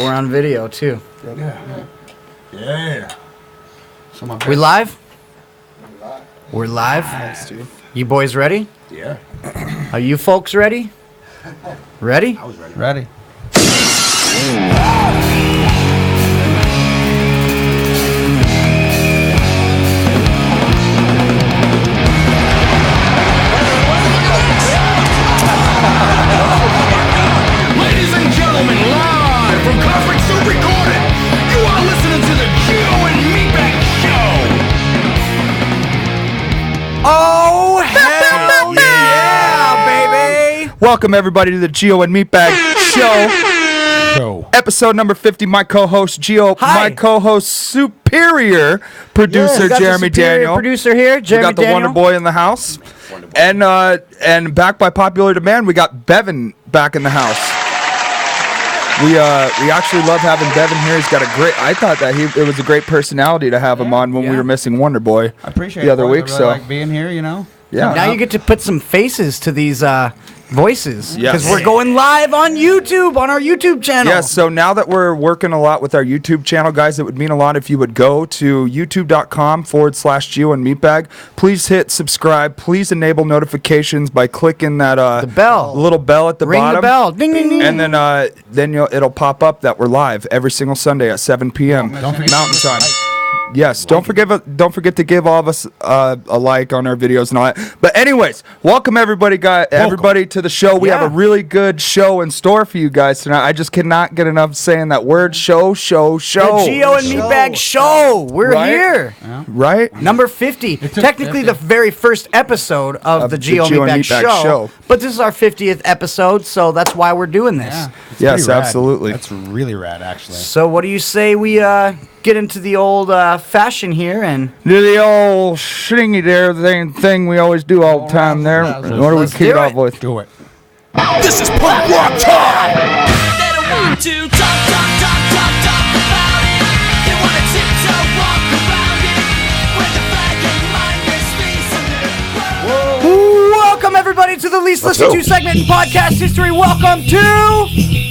we're on video too. Yeah. We live? We're live? Nice, dude. You boys ready? Yeah. Are you folks ready? Ready? I was ready. Ready. Ladies and gentlemen, live from Conference Soup Recorded, you are listening to the Gio and Meatbag Show. Oh, hell yeah, baby! Welcome everybody to the Gio and Meatbag Show. Episode number 50. My co-host Gio, Hi. my co-host superior producer We got the Jeremy superior Daniel. producer here, We Jeremy got the Daniel. Wonder Boy in the house, and back by popular demand, we got Bevan back in the house. We actually love having Bevan here. He's got a great. I thought that it was a great personality to have him on when we were missing Wonder Boy. I appreciate the it, other boys. week. I really So like being here, you know. yeah, Now you get to put some faces to these voices. Yes. Because we're going live on YouTube, on our YouTube channel. Yes, so now that we're working a lot with our YouTube channel, guys, it would mean a lot if you would go to youtube.com/Gio and Meatbag. Please hit subscribe. Please enable notifications by clicking that The bell. little bell at the Ring bottom. the bell. Ding, ding, ding. And then it'll pop up that we're live every single Sunday at 7 p.m. Don't forget Mountain to Time. like. Yes, don't forget to give all of us a like on our videos and all that. But anyways, welcome everybody to the show. We have a really good show in store for you guys tonight. I just cannot get enough saying that word show. The Gio and Meatbag Show. We're Right? here. Right? Number 50. Technically 50. the very first episode of the Gio and Meatbag Show. But this is our 50th episode, so that's why we're doing this. Yeah. It's Yes, pretty rad. absolutely. That's really rad, actually. So what do you say we get into the old fashion here and Do the old shingy there thing we always do all the time there. Let's What do we let's kick do it off it. with? Do it. This is punk rock time. They don't want to talk about it. They want to tiptoe walk around it. With the flag and mindless face in it. welcome everybody to the least listened to segment in podcast history. Welcome to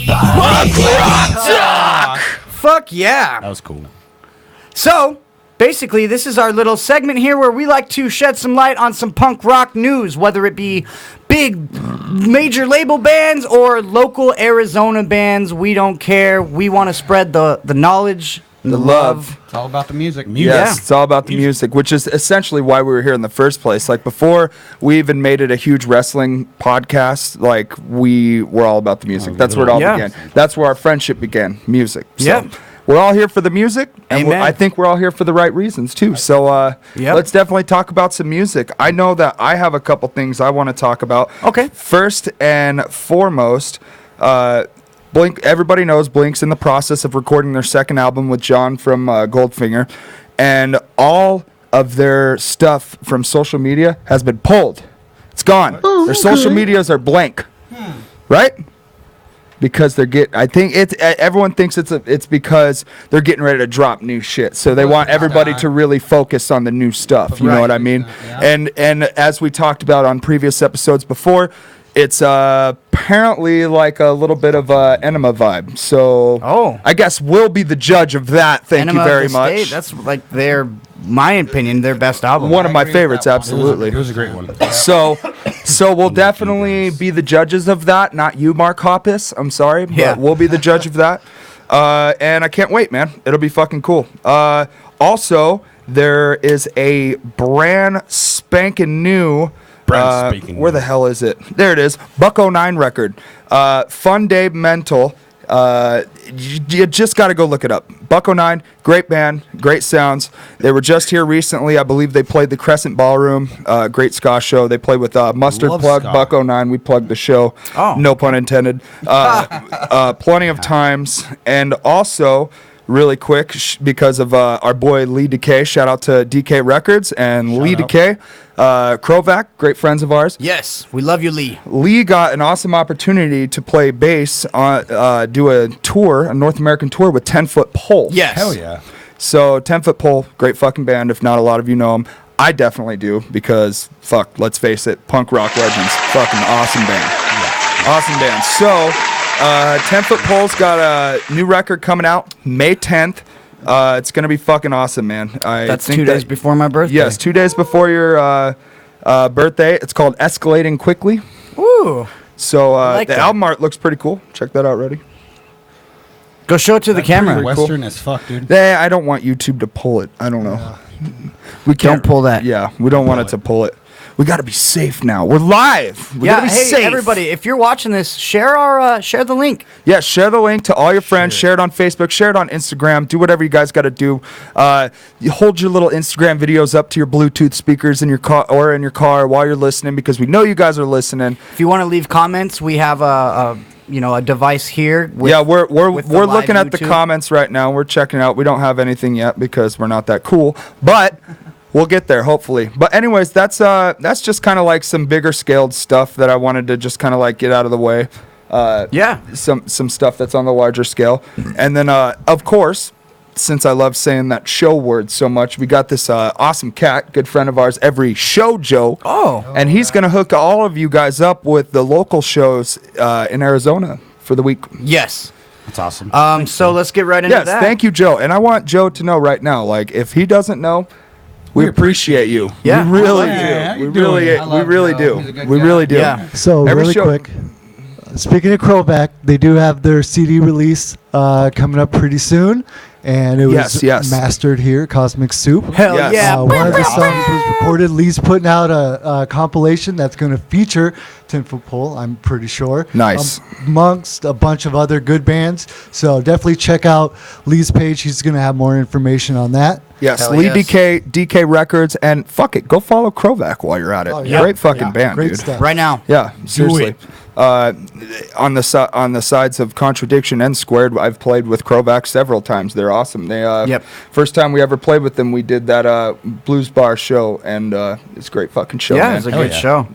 Punk rock talk. Fuck yeah. That was cool. So, basically, this is our little segment here where we like to shed some light on some punk rock news, whether it be big major label bands or local Arizona bands. We don't care. We want to spread the knowledge, The love. It's all about the music. Yes, Yeah. it's all about the music, which is essentially why we were here in the first place. Like before we even made it a huge wrestling podcast, like we were all about the music. That's where it all Yeah. began. That's where our friendship began, music. So Yeah. we're all here for the music, and Amen. I think we're all here for the right reasons too. So Yep. let's definitely talk about some music. I know that I have a couple things I want to talk about. Okay. First and foremost, Blink. Everybody knows Blink's in the process of recording their second album with John from Goldfinger, and all of their stuff from social media has been pulled. It's gone. Their social medias are blank, right? Because I think everyone thinks it's because they're getting ready to drop new shit. So they want everybody to really focus on the new stuff. You know what I mean? Yeah. And as we talked about on previous episodes before, it's apparently like a little bit of a Enema vibe. So I guess we'll be the judge of that. Thank Enema you of very the much. State. That's like my opinion, their best album. One of my agree with favorites, that one. absolutely. It was a great one. So we'll definitely be the judges of that. Not you, Mark Hoppus. I'm sorry, but Yeah. we'll be the judge of that. And I can't wait, man. It'll be fucking cool. Also, there is a brand spanking new. Where the hell is it? There it is. Buck09 record. Fun Day Mental. You just got to go look it up. Buck09, great band, great sounds. They were just here recently. I believe they played the Crescent Ballroom, great ska show. They played with Mustard Love Plug, ska. Buck09. We plugged the show. Oh. No pun intended. Plenty of times. And also, really quick, because of our boy Lee DK, shout out to DK Records and Lee out. DK. Krovac, great friends of ours. Yes, we love you, Lee. Lee got an awesome opportunity to play bass on do a tour, a North American tour with 10 Foot Pole. Yes. Hell yeah. So 10 Foot Pole, great fucking band. If not a lot of you know them, I definitely do because fuck, let's face it, punk rock legends, fucking awesome band. Awesome band. So 10 Foot Pole's got a new record coming out May 10th. It's going to be fucking awesome, man. That's 2 days before my birthday. Yes, 2 days before your birthday. It's called Escalating Quickly. Ooh. So like the that. album art looks pretty cool. Check that out, Reddy. Go show it to the camera. pretty Western as fuck, dude. I don't want YouTube to pull it. I don't know. We Don't pull that. Yeah, we don't want it to pull it. We got to be safe now. We're live. We Yeah, gotta be hey, safe. everybody, if you're watching this, share the link. Yeah, share the link to all your friends. Share it on Facebook. Share it on Instagram. Do whatever you guys got to do. You hold your little Instagram videos up to your Bluetooth speakers in your car while you're listening, because we know you guys are listening. If you want to leave comments, we have a device here. With, Yeah, we're with the live looking at the YouTube. comments right now. We're checking out. We don't have anything yet because we're not that cool, but we'll get there hopefully. But anyways, that's just kind of like some bigger scaled stuff that I wanted to just kind of like get out of the way. Yeah. Some stuff that's on the larger scale, and then of course, since I love saying that show word so much, we got this awesome cat, good friend of ours, every show Joe. Oh. And he's gonna hook all of you guys up with the local shows in Arizona for the week. Yes. That's awesome. So let's get right into Yes, that. thank you, Joe. And I want Joe to know right now, like, if he doesn't know, we appreciate you. Yeah. We really Yeah, do. you We doing really, it. I we love really Joe. do. He's a good We guy. really do. Yeah. So Every really show- quick, speaking of Crowback, they do have their CD release coming up pretty soon, and it was Yes. mastered here at Cosmic Soup. Hell Yes. yeah. One of the songs was recorded. Lee's putting out a compilation that's going to feature 10 Foot Pole, I'm pretty sure. Nice. Amongst a bunch of other good bands. So definitely check out Lee's page. He's going to have more information on that. Yes, Hell Lee yes. DK Records, and fuck it, go follow Krovac while you're at it. Oh, yeah. Great fucking Yeah. band, Great dude. stuff. Right now. Yeah, seriously. On the sides of Contradiction and Squared, I've played with Krovac several times. They're awesome. They Yep. First time we ever played with them, we did that blues bar show, and it's a great fucking show. Yeah, man. it's a Hell good yeah. show.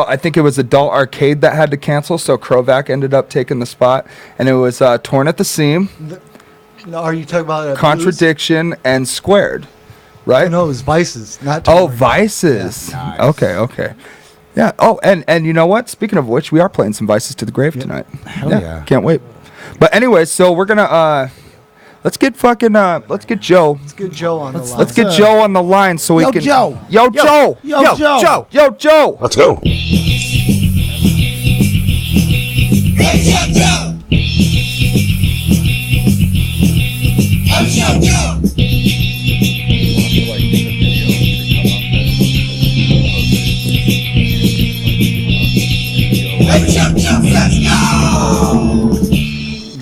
I think it was Adult Arcade that had to cancel, so Krovac ended up taking the spot, and it was Torn at the Seam, No, are you talking about Contradiction, and Squared, right? No, it was Vices, not Oh, Torn. Vices. Nice. Okay. Yeah. Oh, and you know what? Speaking of which, we are playing some Vices to the Grave tonight. Hell yeah. Can't wait. But anyways, so we're gonna let's get Joe. Let's get Joe on the line. Let's get Joe on the line so we Yo, can. Joe. Yo, Joe. Yo, Joe. Yo, Joe. Let's go.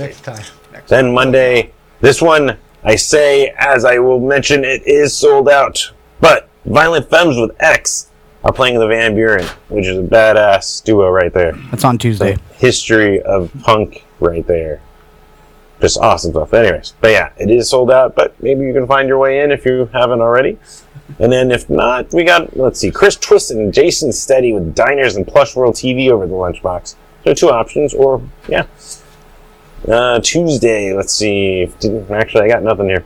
next time. Then Monday, this one, I say, as I will mention, it is sold out. But Violent Femmes with X are playing the Van Buren, which is a badass duo right there. That's on Tuesday. History of punk right there. Just awesome stuff. Anyways, but yeah, it is sold out, but maybe you can find your way in if you haven't already. And then if not, we got, let's see, Chris Twist and Jason Steady with Diners and Plush World TV over the lunchbox. So 2 options, or, yeah. Tuesday, let's see. Actually, I got nothing here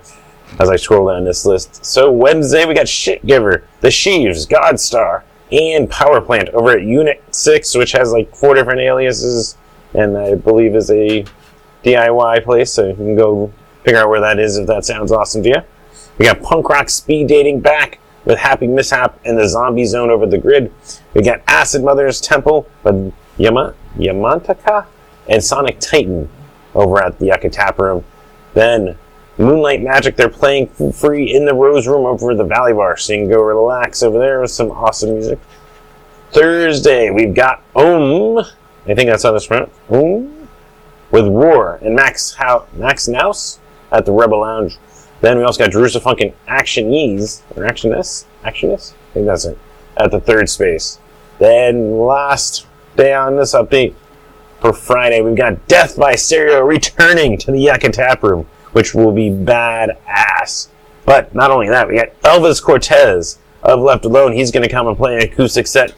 as I scroll down this list. So Wednesday, we got Shit Giver, The Sheaves, Godstar, and Power Plant over at Unit 6, which has like 4 different aliases, and I believe is a DIY place, so you can go figure out where that is if that sounds awesome to you. We got Punk Rock Speed Dating back with Happy Mishap and the Zombie Zone over the grid. We got Acid Mother's Temple with Yamantaka and Sonic Titan over at the Yucca Tap Room. Then Moonlight Magic, they're playing for free in the Rose Room over the Valley Bar, so you can go relax over there with some awesome music. Thursday, we've got I think that's how this pronounced, with Roar and Max Naus at the Rebel Lounge. Then we also got Jerusalem Funk and Actionese, or Actionist? I think that's it, at the third space. Then last day on this update for Friday, we've got Death by Stereo returning to the Yucca Tap Room, which will be badass. But not only that, we got Elvis Cortez of Left Alone. He's going to come and play an acoustic set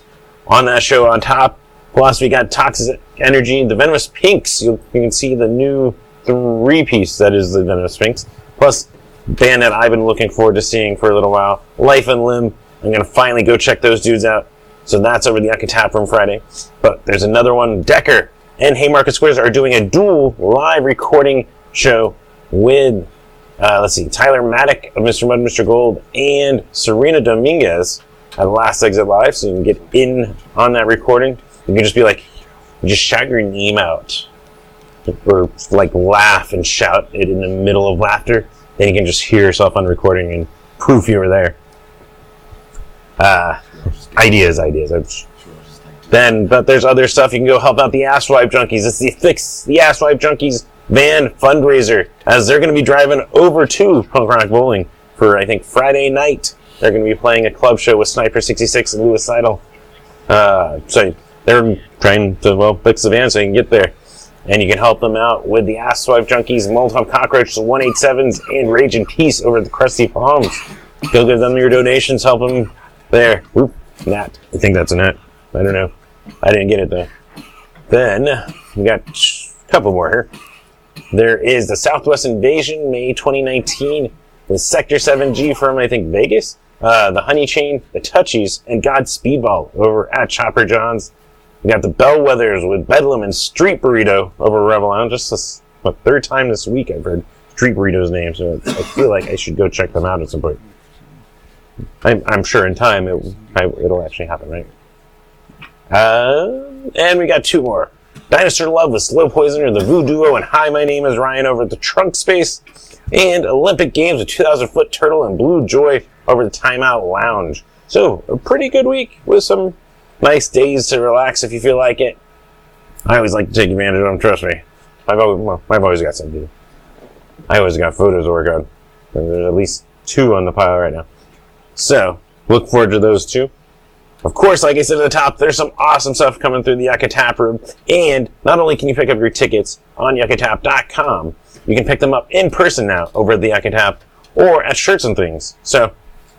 on that show on top. Plus, we got Toxic Energy, the Venomous Pinks. You can see the new 3-piece that is the Venomous Pinks. Plus, band that I've been looking forward to seeing for a little while, Life and Limb. I'm going to finally go check those dudes out. So that's over the Yucca Tap Room Friday. But there's another one, Decker, and Haymarket Squares are doing a dual live recording show with, Tyler Maddock of Mr. Mud, Mr. Gold, and Serena Dominguez at Last Exit Live, so you can get in on that recording. You can just be like, just shout your name out, or like laugh and shout it in the middle of laughter. Then you can just hear yourself on recording and proof you were there. Ideas. But there's other stuff. You can go help out the Asswipe Junkies. It's the Fix the Asswipe Junkies van fundraiser, as they're going to be driving over to Punk Rock Bowling for, I think, Friday night. They're going to be playing a club show with Sniper 66 and Louis Seidel. So they're trying to, fix the van so you can get there. And you can help them out with the Asswipe Junkies, Molotov Cockroaches, 187s, and Rage and Peace over at the Krusty Palms. Go give them your donations, help them there. Oop, Nat. I think that's a Nat. I don't know. I didn't get it though. Then we got a couple more here. There is the Southwest Invasion, May 2019, with Sector 7G from, I think, Vegas. The Honey Chain, the Touchies, and God Speedball over at Chopper John's. We got the Bellwethers with Bedlam and Street Burrito over Revel Lounge. Just this, third time this week I've heard Street Burrito's name, so I feel like I should go check them out at some point. I'm sure in time it'll actually happen, right? And we got two more. Dinosaur Love with Slow Poisoner, the Voodoo, and Hi, my name is Ryan over at the Trunk Space. And Olympic Games with 2,000 Foot Turtle and Blue Joy over the Timeout Lounge. So, a pretty good week with some nice days to relax if you feel like it. I always like to take advantage of them, trust me. I've always got something to do. I always got photos to work on. There's at least 2 on the pile right now. So, look forward to those 2. Of course, like I said at the top, there's some awesome stuff coming through the Yucca Tap Room. And not only can you pick up your tickets on yuccatap.com, you can pick them up in person now over at the Yucca Tap or at Shirts and Things. So,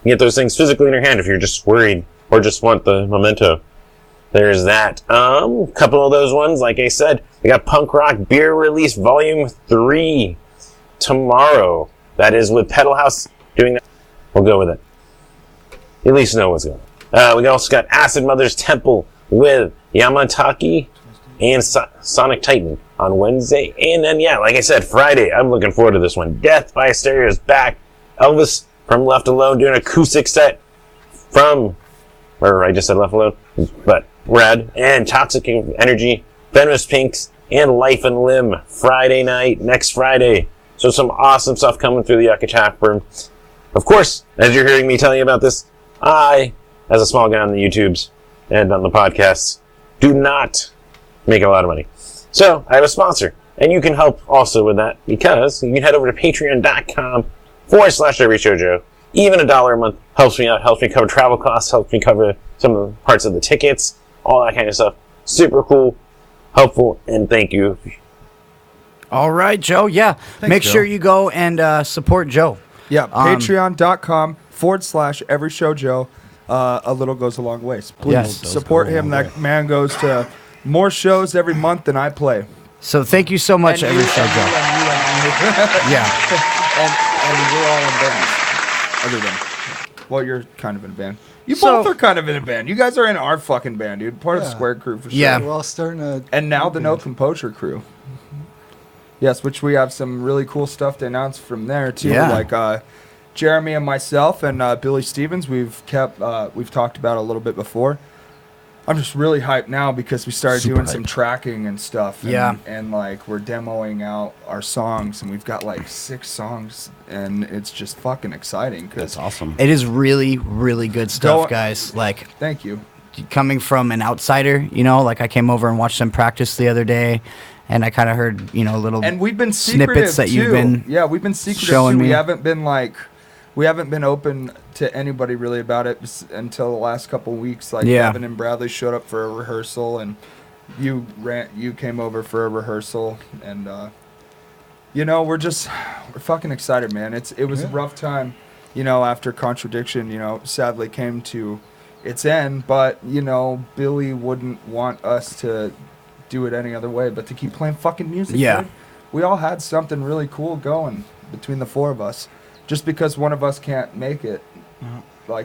you get those things physically in your hand if you're just worried or just want the memento. There's that. Couple of those ones, like I said, we got Punk Rock Beer Release Volume 3 tomorrow. That is with Pedal House doing that. We'll go with it. You at least know what's going on. We also got Acid Mother's Temple with Yamataki and Sonic Titan on Wednesday. And then, like I said, Friday, I'm looking forward to this one. Death by Hysteria is back. Elvis from Left Alone doing an acoustic set I just said Left Alone, but Rad, and Toxic Energy, Venomous Pinks, and Life and Limb Friday night, next Friday. So some awesome stuff coming through the Yucca Tap Room. Of course, as you're hearing me telling you about this, I, as a small guy on the YouTubes and on the podcasts, do not make a lot of money. So I have a sponsor, and you can help also with that, because you can head over to patreon.com/EveryShowJoe. Even $1 a month helps me out, helps me cover travel costs, helps me cover some of the parts of the tickets, all that kind of stuff. Super cool, helpful, and thank you. All right, Joe. Yeah. Make sure you go and support Joe. Yeah, patreon.com/EveryShowJoe. A little goes a long ways. Please support him. That man goes to more shows every month than I play. So thank you so much, Every Show Joe. Yeah. And we're all in bands. Other than, well, you're kind of in a band. You both are kind of in a band. You guys are in our fucking band, dude. Part of the Square Crew for sure. Yeah. We're all starting to... And now the No Composure Crew. Yes, which we have some really cool stuff to announce from there too. Yeah. Like Jeremy and myself and Billy Stevens, we've talked about a little bit before. I'm just really hyped now because we started doing some tracking and stuff. And, and like we're demoing out our songs, and we've got like 6 songs, and it's just fucking exciting. That's awesome. It is really, really good stuff, guys. Like, thank you. Coming from an outsider, like I came over and watched them practice the other day, and I kind of heard, little and we've been snippets that you've been we've been secretive showing too. me. We haven't been open to anybody really about it until the last couple of weeks. Like Evan and Bradley showed up for a rehearsal, and you came over for a rehearsal, and we're fucking excited, man. It was a rough time, after Contradiction, sadly came to its end, but Billy wouldn't want us to do it any other way but to keep playing fucking music. Yeah. Dude. We all had something really cool going between the 4 of us. Just because one of us can't make it,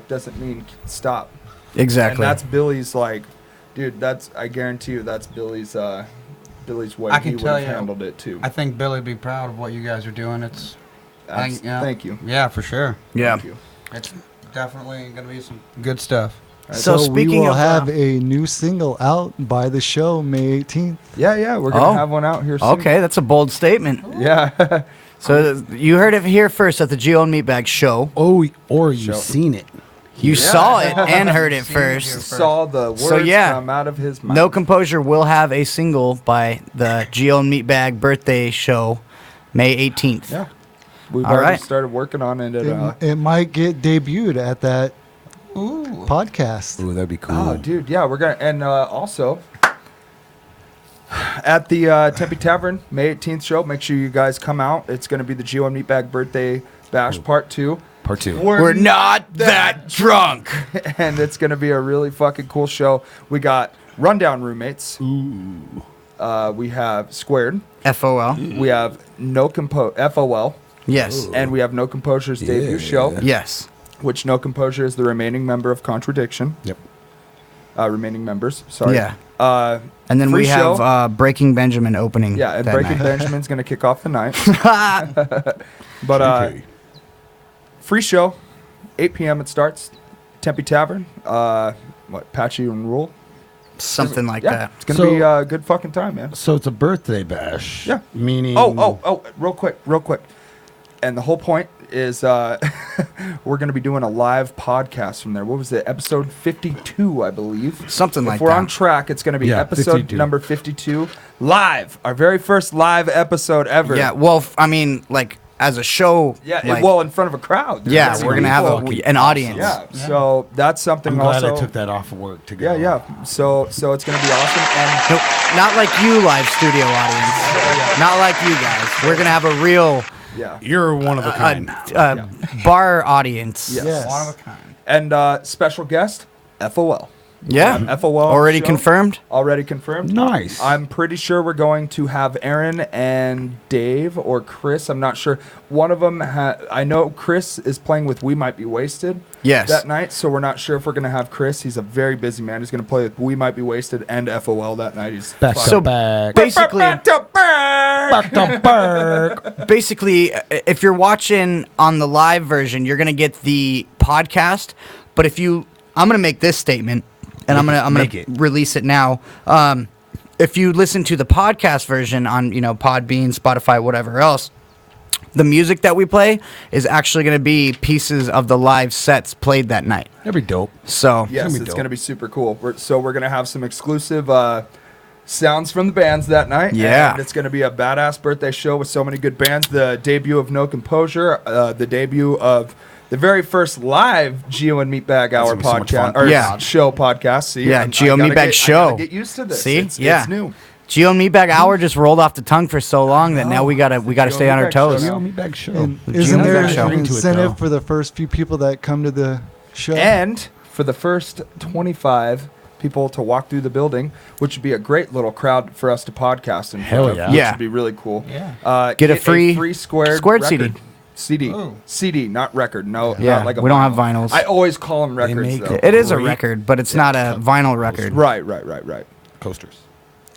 doesn't mean stop. Exactly. And that's Billy's, dude, I guarantee you that's Billy's Billy's way, I can he would tell have you, handled it too. I think Billy would be proud of what you guys are doing. Thank you. Yeah, for sure. Yeah. Thank you. It's definitely going to be some good stuff. So we speaking will of have a new single out by the show May 18th. Yeah, we're gonna have one out here soon. Okay, that's a bold statement. Yeah. So you heard it here first at the Gio and Meatbag Show. Oh, or you've Show. seen it. You saw it and heard it Seen it here first. first. Saw the words So, yeah. come out of his mouth. No Composure will have a single by the Gio and Meatbag birthday show, May 18th. Yeah. We've All already right. started working on it. It might get debuted at that podcast. Ooh, that'd be cool. Oh, dude, yeah, we're gonna, and also at the Tempe Tavern, May 18th show. Make sure you guys come out. It's gonna be the Gio and Meatbag birthday bash part 2. Part 2. We're not that drunk. And it's gonna be a really fucking cool show. We got Rundown Roommates. We have Squared. FOL. We have FOL. Yes. And we have No Composure's debut show, Yes. which No Composure is the remaining member of Contradiction. Yep. Remaining members, sorry. Yeah. Uh, And then free we have show. Breaking Benjamin opening. Yeah, and that Breaking night. Benjamin's going to kick off the night. But free show, 8 p.m. it starts. Tempe Tavern. Patchy and Rule? Something like Yeah, that. it's going to be a good fucking time, man. So it's a birthday bash. Yeah. Meaning. Oh, real quick. And the whole point is we're going to be doing a live podcast from there. What was it? Episode 52, I believe. Something if like we're that. on track, it's going to be Yeah, episode 52. number 52. Live. Our very first live episode ever. Yeah, well, I mean, like, as a show. Yeah, like, well, in front of a crowd. There's yeah, gonna be we're going to have people. an audience. Yeah, so that's something I'm glad also. I took that off of work to go. Yeah. So it's going to be awesome. And Nope, not like you, live studio audience. Not like you guys. We're going to have a real yeah. You're one of a kind. bar audience. Yes. One of a kind. And special guest, FOL. Yeah. FOL. Already show. confirmed? Already confirmed. Nice. I'm pretty sure we're going to have Aaron and Dave or Chris. I'm not sure. One of them, I know Chris is playing with We Might Be Wasted Yes. that night, so we're not sure if we're going to have Chris. He's a very busy man. He's going to play with We Might Be Wasted and FOL that night. He's Back So to back. basically, back to back. Back to back. basically, if you're watching on the live version, you're gonna get the podcast. But I'm gonna make this statement, and I'm gonna Make it. release it now. If you listen to the podcast version on Podbean, Spotify, whatever else, the music that we play is actually gonna be pieces of the live sets played that night. That'd be dope. So Yes, gonna be it's dope. going to be super cool. We're going to have some exclusive sounds from the bands that night. Yeah. And it's going to be a badass birthday show with so many good bands. The debut of No Composure, the debut of the very first live Gio and Meatbag Hour gonna be so much podcast, fun. or Yeah. show podcast. See, Yeah, I Gio gotta Meatbag get- Show. I gotta get used to this. See? It's new. Gio and Meatbag Hour just rolled off the tongue for so long that now we gotta Gio stay on our Meatbag toes. Show. Gio Meatbag Show. And Gio isn't there Meatbag Show. an Into it, incentive though. for the first few people that come to the show? And for the first 25 people to walk through the building, which would be a great little crowd for us to podcast in Hell front of, yeah. which Yeah. would be really cool. Yeah. Get a free squared CD. record. CD, not record. No, Yeah, not like a we don't have vinyl. vinyls. I always call them records. make Though. It is a Great. record, but it's not a vinyl record. Right. Coasters.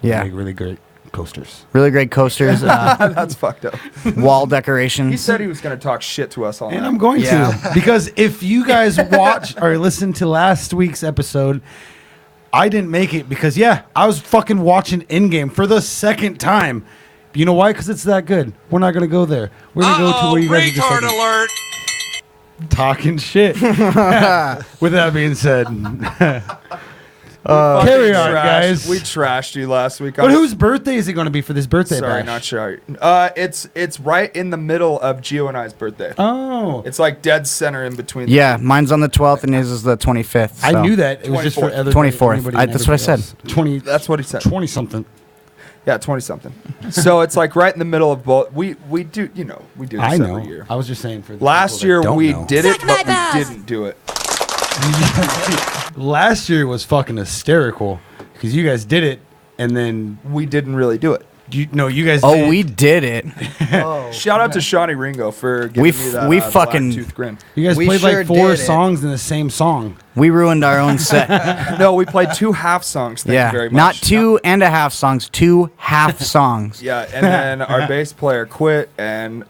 Yeah. Make really great coasters. Really great coasters, That's fucked up. wall He decorations. said he was going to talk shit to us all And night. I'm going Yeah. to. Because if you guys watch or listen to last week's episode, I didn't make it because, I was fucking watching Endgame for the second time. You know why? Because it's that good. We're not going to go there. We're going to go to where you guys are just like, alert! talking shit. With that being said. Fucking carry on, trashed- guys. We trashed you last week. But whose birthday is it going to be for this birthday Sorry, bash? not sure. It's right in the middle of Gio and I's birthday. Oh. It's like dead center in between. Yeah, mine's on the 12th and his is the 25th. I so. knew that. It was just for 24th. other 24th. anybody I- and that's what I everybody said. else. 20. That's what he said. 20 something. Yeah, 20 something. So it's like right in the middle of both. We do we do this I know. every year. I was just saying for the Last people year that don't we know. did it, Suck my but balls. we didn't do it. Last year was fucking hysterical because you guys did it and then We didn't really do it. You guys. Oh, did. we did it. Shout out to Shawnee Ringo for giving We me that we black fucking- tooth grin. You guys we played sure like 4 did it. songs in the same song. We ruined our own set. No, we played 2 half songs. Thank you very much. not 2.5 songs, 2 half songs. Yeah, and then our bass player quit, and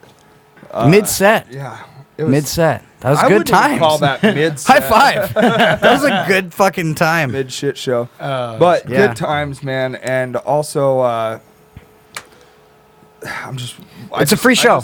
Mid set. yeah, it was Mid set. That was I good wouldn't even times. call that mid. High five. That was a good fucking time. Mid shit show, but Yeah. good times, man. And also, I'm just. It's a free show.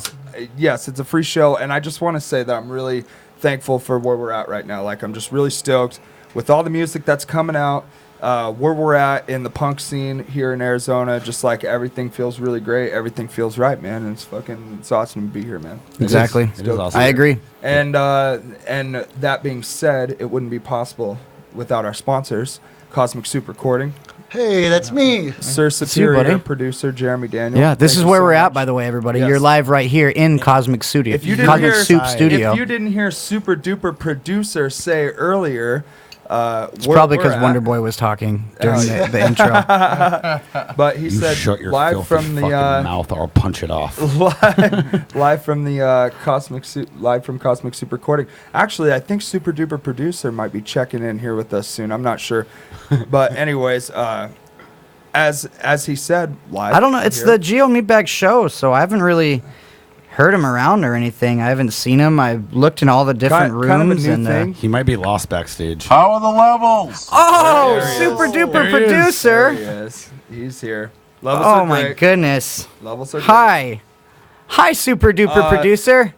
Yes, it's a free show, and I just want to say that I'm really thankful for where we're at right now. Like, I'm just really stoked with all the music that's coming out. Where we're at in the punk scene here in Arizona, just like everything feels really great. Everything feels right, man. And it's awesome to be here, man. Exactly. It is awesome. I agree. And that being said, it wouldn't be possible without our sponsors, Cosmic Soup Recording, Hey, that's me. Sir buddy. Superior producer Jeremy Daniel. Yeah, this Thank is you where so we're at, much. by the way, everybody. Yes. You're live right here in Cosmic Studio. If you didn't Cosmic hear, Soup Studio. If you didn't hear Super Duper Producer say earlier, It's probably because Wonder Boy was talking during the intro. But he You said shut your live filthy from the fucking mouth, or I'll punch it off. live from the Cosmic Soup Recording. Actually, I think Super Duper Producer might be checking in here with us soon. I'm not sure, but anyways, as he said, live. I don't know. It's here. the Gio Meatbag Show, so I haven't really heard him around or anything. I haven't seen him. I've looked in all the different rooms. kind of a new and, thing. He might be lost backstage. How are the levels? Oh, There he super is. duper There he is. producer. There he is. He's here. Levels Oh are my great. goodness. Levels are great. Hi, super duper producer.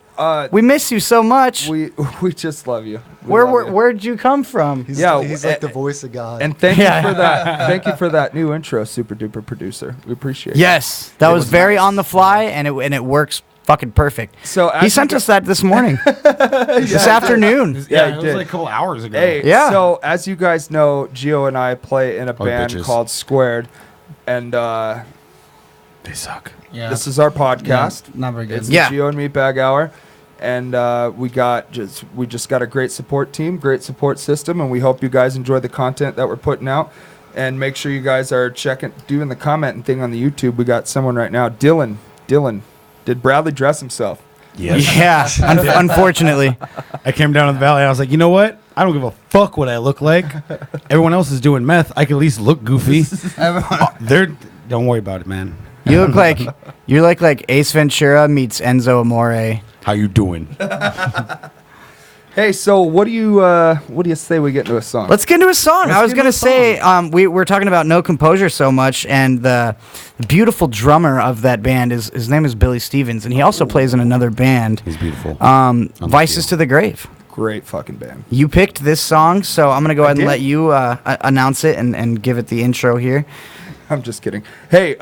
We miss you so much. We just love you. We Where love you. where'd you come from? He's, Yeah, he's like the voice of God. And thank Yeah. you for that. Thank you for that new intro, Super Duper Producer. We appreciate it. Yes, that was was very nice. on the fly, and it works fucking perfect. So He as sent you us that this morning, this afternoon. Yeah, he it was did. like a couple hours ago. Hey, Yeah. so as you guys know, Gio and I play in a band bitches. called Squared, and They suck. Yeah. this is our podcast. Not very good. It's Yeah. the Gio and Meatbag Hour, and we just got a great support team, great support system, and we hope you guys enjoy the content that we're putting out. And make sure you guys are doing the commenting thing on the YouTube. We got someone right now, Dylan. Did Bradley dress himself? Yes. Yeah, unfortunately. I came down to the valley. I was like, you know what? I don't give a fuck what I look like. Everyone else is doing meth. I can at least look goofy. Don't worry about it, man. You look like Ace Ventura meets Enzo Amore. How you doing? Hey, so what do you say we get into a song? Let's get into a song. I was get into gonna a say we're talking about No Composure so much, and the beautiful drummer of that band his name is Billy Stevens, and he also plays in another band, He's beautiful. Vices to the Grave. Great fucking band. You picked this song, so I'm gonna go ahead and did. let you announce it and give it the intro here. I'm just kidding. Hey,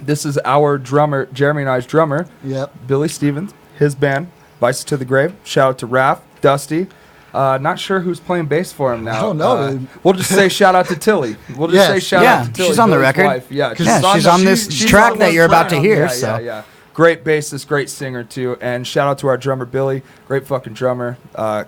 this is our drummer, Jeremy and I's drummer, Yep. Billy Stevens, his band, Vices to the Grave. Shout out to Raph, Dusty. Not sure who's playing bass for him now. I don't know, dude. We'll just say shout out to Tilly. We'll just Yes. say shout Yeah, out to Tilly. she's on the Billy's record. wife. Yeah, Yeah, she's on this track that you're about to hear, Yeah, so. yeah. Great bassist, great singer too. And shout out to our drummer Billy, great fucking drummer.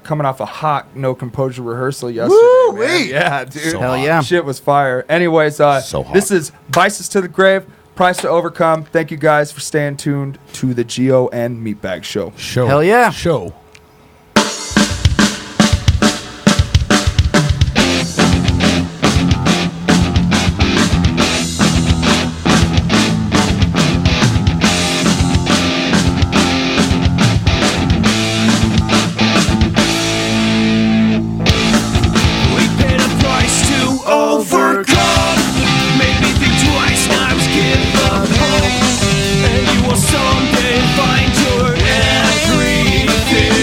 Coming off a hot No Composure rehearsal yesterday. man. Woo-wee. Yeah, dude. So Hell yeah. Shit was fire. Anyways, So hot. this is Vices to the Grave, Price to Overcome. Thank you guys for staying tuned to the Gio and Meatbag Show. Show. Hell yeah. Show. We paid a price to overcome. Made me think twice, times give up hope. And you will someday find your everything.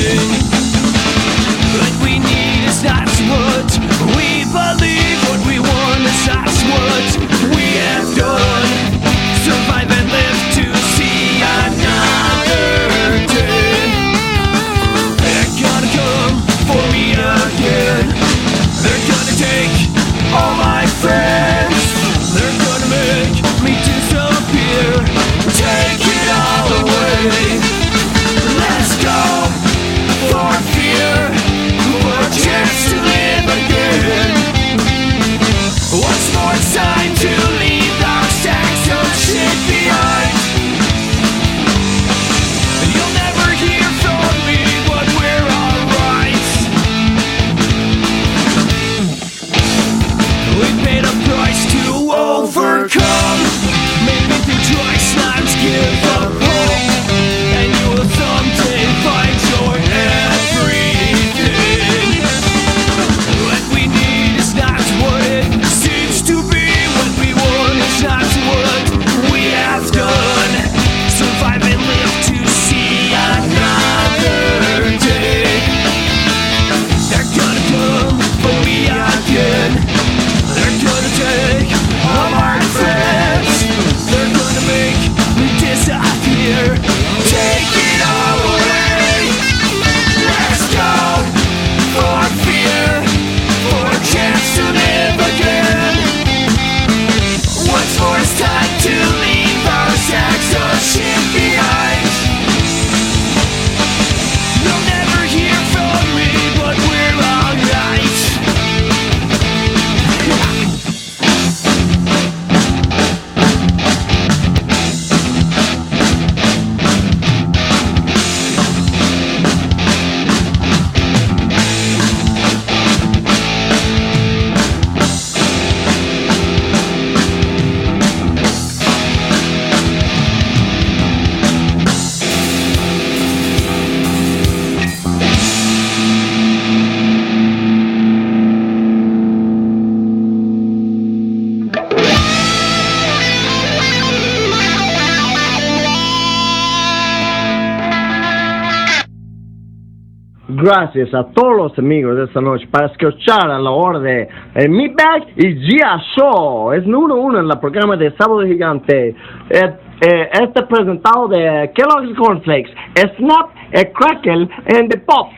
Gracias a todos los amigos de esta noche para escuchar a la hora de el Meatbag y Gio Show. Es número 1 en la programa de Sábado Gigante. Este presentado de Kellogg's Cornflakes, Snap, Crackle and the Pop.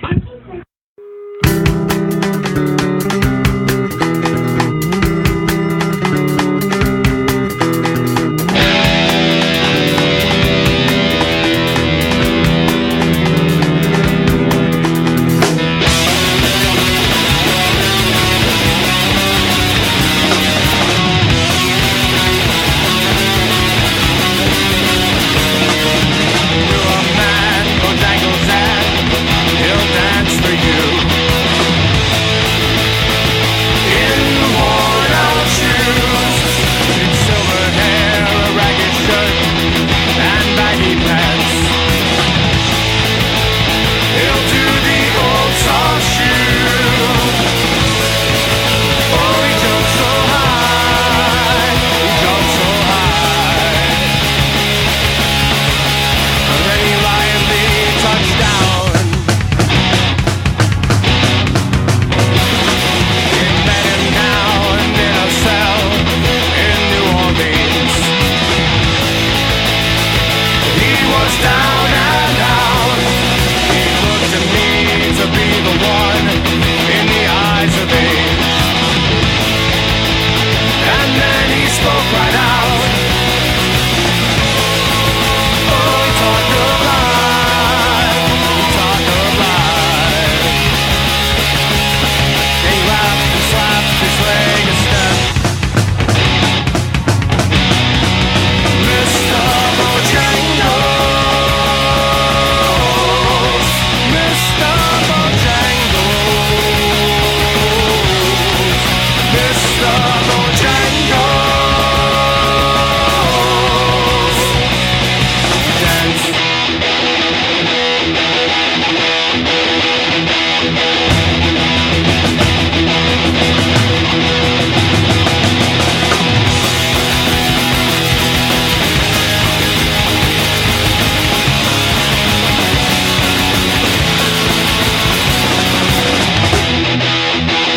Bojangles and he'll dance for you. In worn-out shoes, in silver hair, a ragged shirt, and baggy pants. He'll do the old soft shoe. Oh, he jumps so high, he jumps so high. And then he lively touchdown. He met him down in a cell in New Orleans. He was down and out. He looked to me to be the one in the eyes of age. And then he spoke right out. Oh, he talked of life. He talked of life. He laughed and slapped his leg a step. Mr. Bojangles, Mr. Bojangles, Mr. Bojangles. Dance.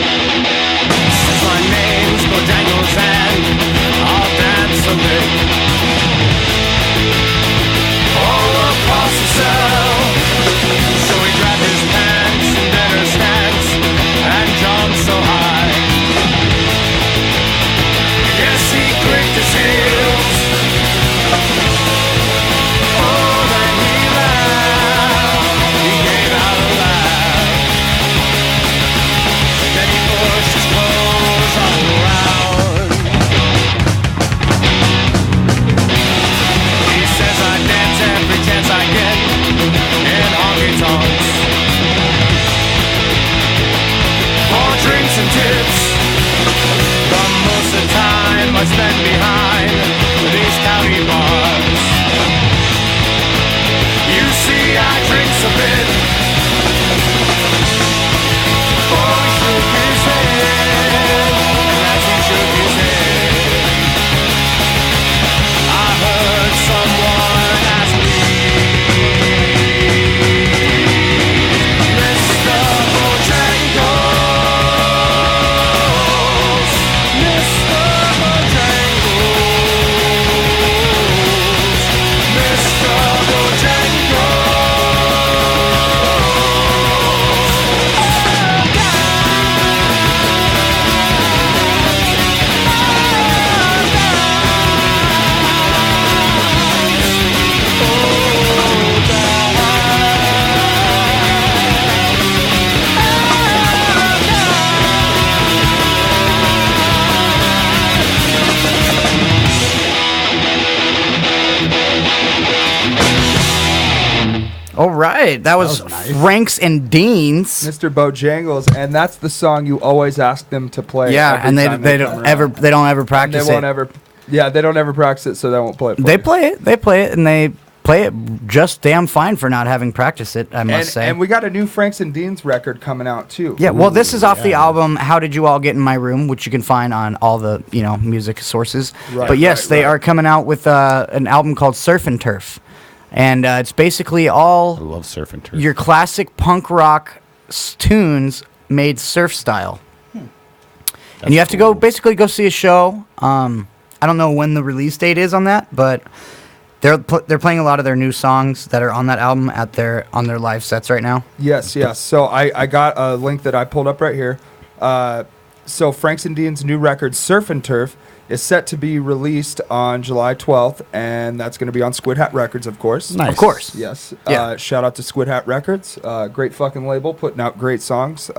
Since my name's Bojangles and I'll dance a lick all across the cell. So he grabbed his pants and then her stance and jumped so high. Yes, he clicked his heels. Oh, then he laughed. He gave out a laugh. Then he pushed his clothes all around. He says I dance every chance I get in honky tonks for drinks and tips. But most of the time I spend behind these county bars. You see, I drink a bit. Oh, he shook his head, and as he shook his head, I heard someone ask me, Mr. Bojangles, Mr. Bojangles, Mr. All right, that was nice. Franks and Deans. Mr. Bojangles, and that's the song you always ask them to play. Yeah, every and time they come don't around. ever And practice they won't it. ever. Yeah, they don't ever practice it, so they won't play it. For They you. play it, and they play it just damn fine for not having practiced it. I must say. And we got a new Franks and Deans record coming out too. Yeah, well, this is off the album "How Did You All Get in My Room," which you can find on all the music sources. Right, but yes, right, they right. are coming out with an album called Surf and Turf, and it's basically I all love surf and turf. your classic punk rock tunes made surf style. And you have to basically go see a show. I don't know when the release date is on that, but they're playing a lot of their new songs that are on that album on their live sets right now. Yes. So I got a link that I pulled up right here. So Franks and Dean's new record, Surf and Turf, is set to be released on July 12th, and that's going to be on Squid Hat Records, of course. Nice. Of course. Yes. Yeah. Shout out to Squid Hat Records. Great fucking label, putting out great songs.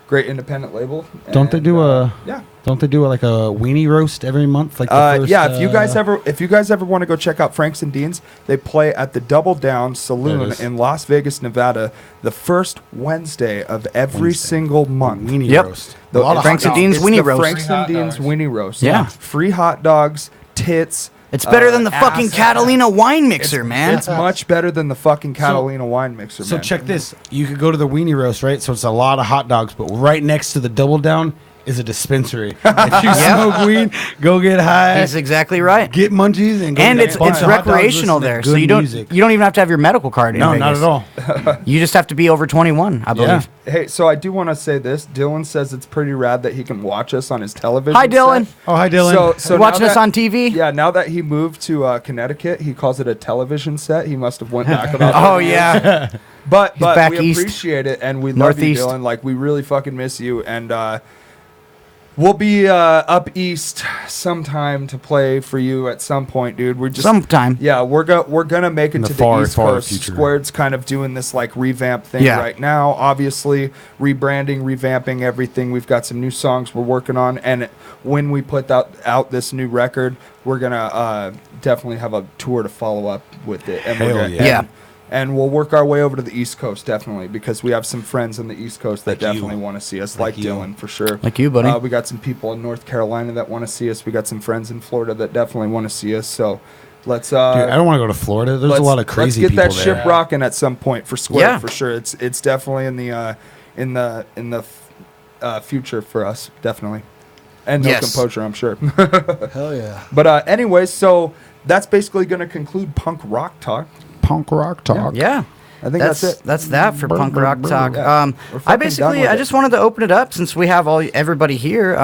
Great independent label. Don't they do Yeah. Don't they do like a weenie roast every month? Like the first, yeah, if you guys ever want to go check out Franks and Dean's, they play at the Double Down Saloon in Las Vegas, Nevada, the first Wednesday of every single month. weenie Yep. roast. The, A lot of Franks hot and dogs. Dean's it's Weenie the Roast. Franks and Dean's Weenie Roast. Yeah. Free hot dogs, tits. It's better than the fucking ass. Catalina wine mixer, man. It's much better than the fucking Catalina wine mixer, So man. check this. You could go to the weenie roast, right? So it's a lot of hot dogs, but right next to the Double Down is a dispensary. If you smoke weed, go get high, He's exactly right. get munchies, and go And get it's a bunch of hot dogs, recreational listen to there, so good you don't music. even have to have your medical card in No, Vegas. not at all. You just have to be over 21, I believe. Yeah. Hey, so I do want to say this. Dylan says it's pretty rad that he can watch us on his television. Hi, Dylan. set. Oh, hi, Dylan. So You now watching us that- on TV? Yeah, now that he moved to Connecticut, he calls it a television set. He must have went back about. Oh yeah. But back we east. appreciate it, and we love Northeast. you, Dylan. Like, we really fucking miss you, and we'll be up east sometime to play for you at some point, dude. We're just Sometime. Yeah, we're gonna make it In the to far, the East far Coast. future. Squared's kind of doing this like revamp thing Yeah. right now. Obviously, rebranding, revamping everything. We've got some new songs we're working on, and when we put out this new record, we're gonna definitely have a tour to follow up with it. And we're Hell gonna, yeah. Yeah. And we'll work our way over to the East Coast, definitely, because we have some friends on the East Coast that Like you. definitely want to see us, like you. Dylan, for sure. Like you, buddy. We got some people in North Carolina that want to see us. We got some friends in Florida that definitely want to see us. So let's. Dude, I don't want to go to Florida. There's a lot of crazy Let's get people that there. ship rocking at some point for Square, Yeah. for sure. It's definitely in the future for us, definitely. And no Yes. composure, I'm sure. Hell yeah. But anyways, so that's basically going to conclude punk rock talk. Punk rock talk. Yeah. I think that's it. That's that for punk rock talk. Yeah. We're I fucking done basically with I it. just wanted to open it up since we have everybody here.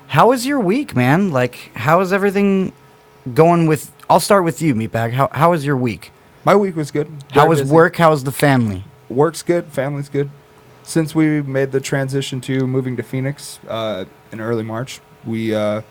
How was your week, man? Like, how is everything going with? I'll start with you, Meatbag. How was your week? My week was good. How Very was busy. work? How was the family? Work's good. Family's good. Since we made the transition to moving to Phoenix in early March, we're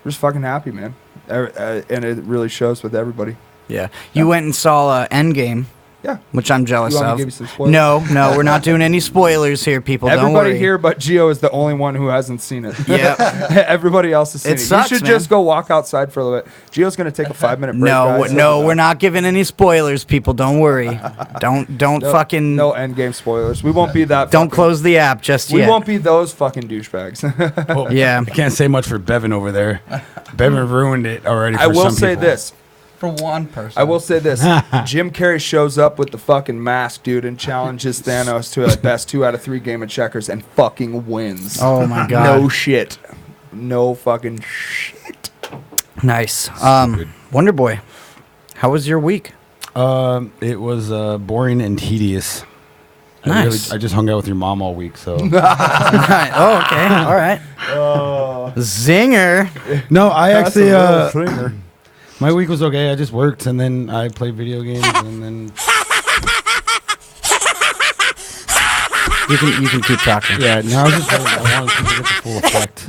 just fucking happy, man. And it really shows with everybody. Yeah. You went and saw Endgame, Yeah. which I'm jealous You want me to of. give you some spoilers? No, we're not doing any spoilers here, people. Don't Everybody worry. here but Gio is the only one who hasn't seen it. Yeah. Everybody else has seen It it. sucks, You should man. just go walk outside for a little bit. Gio's going to take a 5-minute break. No, guys. no, we're not giving any spoilers, people. Don't worry. Don't No, fucking no Endgame spoilers. We won't be that. don't fucking- close the app just We yet. won't be those fucking douchebags. Oh, Yeah. I can't say much for Bevan over there. Bevan ruined it already. For I will some say people. this. For one person. I will say this. Jim Carrey shows up with the fucking mask, dude, and challenges Thanos to a best 2 out of 3 game of checkers and fucking wins. Oh my god. No shit. No fucking shit. Nice. Wonder Boy, how was your week? It was boring and tedious. Nice. I just hung out with your mom all week, so. Right. Oh, okay. All right. Zinger. No, I That's actually. a little finger. My week was okay. I just worked and then I played video games and then. You can keep talking. Yeah, no, I was just I wanted to get the full effect.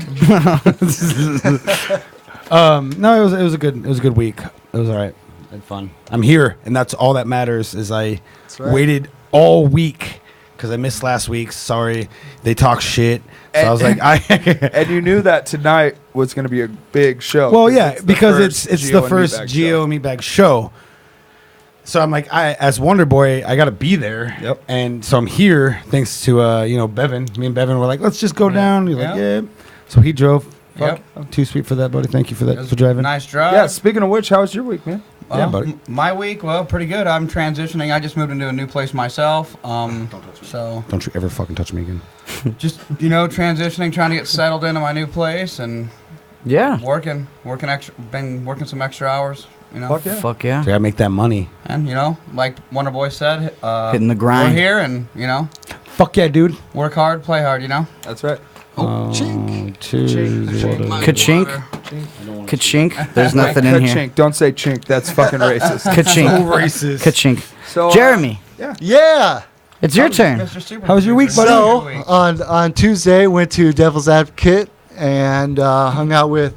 No, it was a good week. It was all right. I had fun. I'm here, and that's all that matters. Is I waited all week because I missed last week. Sorry, they talk shit. So I was like, And you knew that tonight was going to be a big show. well, yeah, it's the because first it's Gio the and first Meatbag Gio show. Meatbag show. So I'm like, as Wonder Boy, I got to be there. Yep. And so I'm here thanks to Bevan. Me and Bevan were like, let's just go down. You're like, Yeah. yeah. So he drove. Yep. Too sweet for that, buddy. Thank you for It that was for driving. Nice drive. Yeah, speaking of which, how was your week, man? Yeah, buddy. My week, well, pretty good. I'm transitioning. I just moved into a new place myself. So Don't you ever fucking touch me again. just transitioning, trying to get settled into my new place and Yeah. working extra. Been working some extra hours. Fuck yeah. Fuck yeah. So I gotta make that money. And like Wonder Boy said, Hitting the grind. We're here, and Fuck yeah, dude. Work hard, play hard, you know? That's right. Ka-chink. Ka-chink. There's nothing in here. Ka-chink. Don't say chink. That's fucking racist. Ka-chink. Racist. Ka-chink. So, Jeremy, Yeah. it's your turn. Mr. Super How was your week, buddy? So on Tuesday, went to Devil's Advocate and hung out with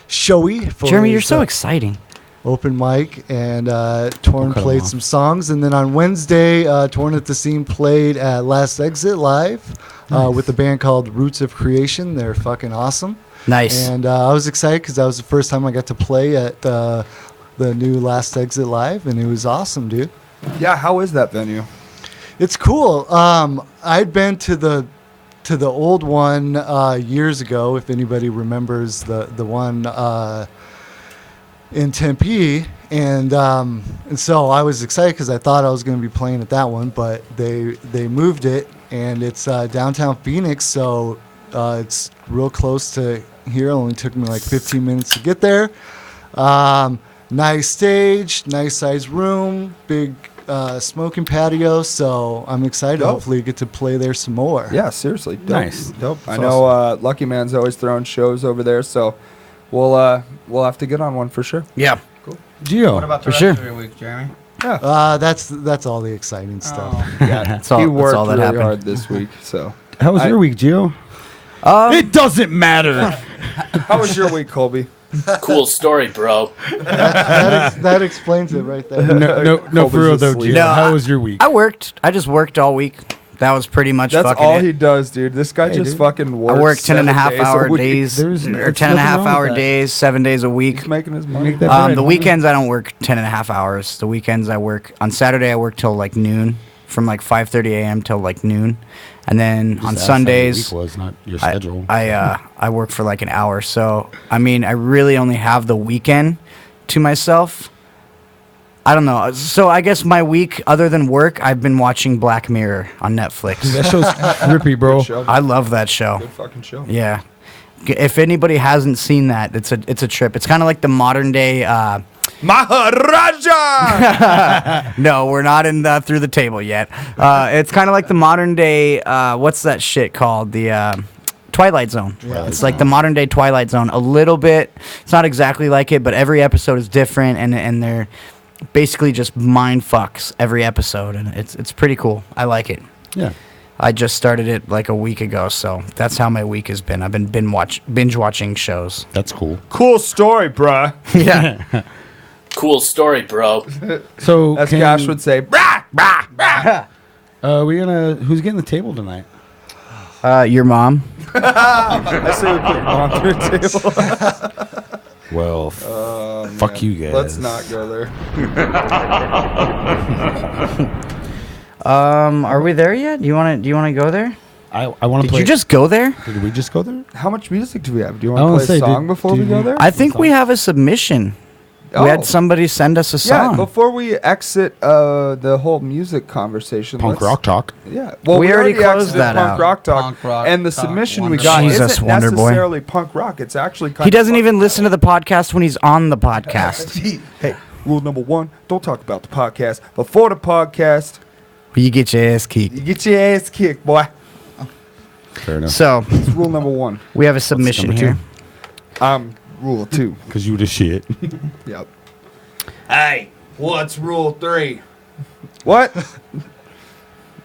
Shoei. For Jeremy, you're his, so exciting. open mic, and Torn cut him played off. some songs. And then on Wednesday, Torn at the Scene played at Last Exit Live with a band called Roots of Creation. They're fucking awesome. Nice. And I was excited because that was the first time I got to play at the new Last Exit Live, and it was awesome, dude. yeah, how is that venue? It's cool. I'd been to the old one years ago. If anybody remembers the one in Tempe, and so I was excited because I thought I was going to be playing at that one, but they moved it, and it's downtown Phoenix, so it's real close to here. It only took me like 15 minutes to get there. Nice stage, nice size room, big smoking patio, so I'm excited. Dope. Hopefully get to play there some more. Yeah, seriously. Dope. Nice. Dope. I That's know Lucky Man's always throwing shows over there, so we'll have to get on one for sure. Yeah. Gio. What about the For rest sure. of your week, Jeremy? That's all the exciting stuff. Yeah, That's all- he that's worked all that really happened. hard this week. So, How was your week, Gio? It doesn't matter. how was your week, Colby? Cool story, bro. That explains it right there. No, for real though, asleep. Gio. No, How was your week? I worked. I just worked all week. That was pretty much That's fucking all it. he does, dude. This guy just dude. fucking works. I work 10 and a 7 half days a hour week. days, There's or nothing 10 and a half wrong with hour that. days, 7 days a week. He's making his money. Make that bread, The homie. weekends I don't work 10 and a half hours. The weekends I work, on Saturday I work till like noon, from like 5:30 a.m. till like noon. And then on Just ask how your Sundays, week was not your schedule. I work for like an hour. So, I mean, I really only have the weekend to myself. I don't know. So I guess my week, other than work, I've been watching Black Mirror on Netflix. That show's trippy, bro. Show. I love that show. Good fucking show. Yeah. If anybody hasn't seen that, it's a trip. It's kind of like the modern day. Maharaja. No, we're not in Through the Table yet. It's kind of like the modern day. What's that shit called? The Twilight Zone. It's like the modern day Twilight Zone. A little bit. It's not exactly like it, but every episode is different, and they're basically just mind fucks every episode, and it's pretty cool. I like it. Yeah. I just started it like a week ago, so that's how my week has been. I've been binge watching shows. That's cool. Cool story, bruh. Yeah. Cool story, bro. So, As Cash would say, brah, brah, brah. who's getting the table tonight? Your mom. I say we put your mom through a table. Well, fuck you guys. Let's not go there. Are we there yet? Do you want to go there? I want to Did play. you just go there? Did we just go there? How much music do we have? Do you I want wanna to play say, a song did- before we did go you- there? I think we have a submission. We Oh. had somebody send us a Yeah, song. before we exit the whole music conversation. Punk let's- rock talk. Yeah. Well, We already closed exited that punk out. rock talk. Punk rock and the talk, submission we Wonder got Boy. Jesus, isn't Wonder Boy. necessarily punk rock. It's actually kind He of doesn't punk even rock. listen to the podcast when he's on the podcast. Hey, rule number 1, don't talk about the podcast. Before the podcast, You get your ass kicked. you get your ass kicked, boy. Fair enough. So It's rule number 1. we have a submission number two? here. Rule 2. Because you the shit. Yep. Hey, what's rule 3? What?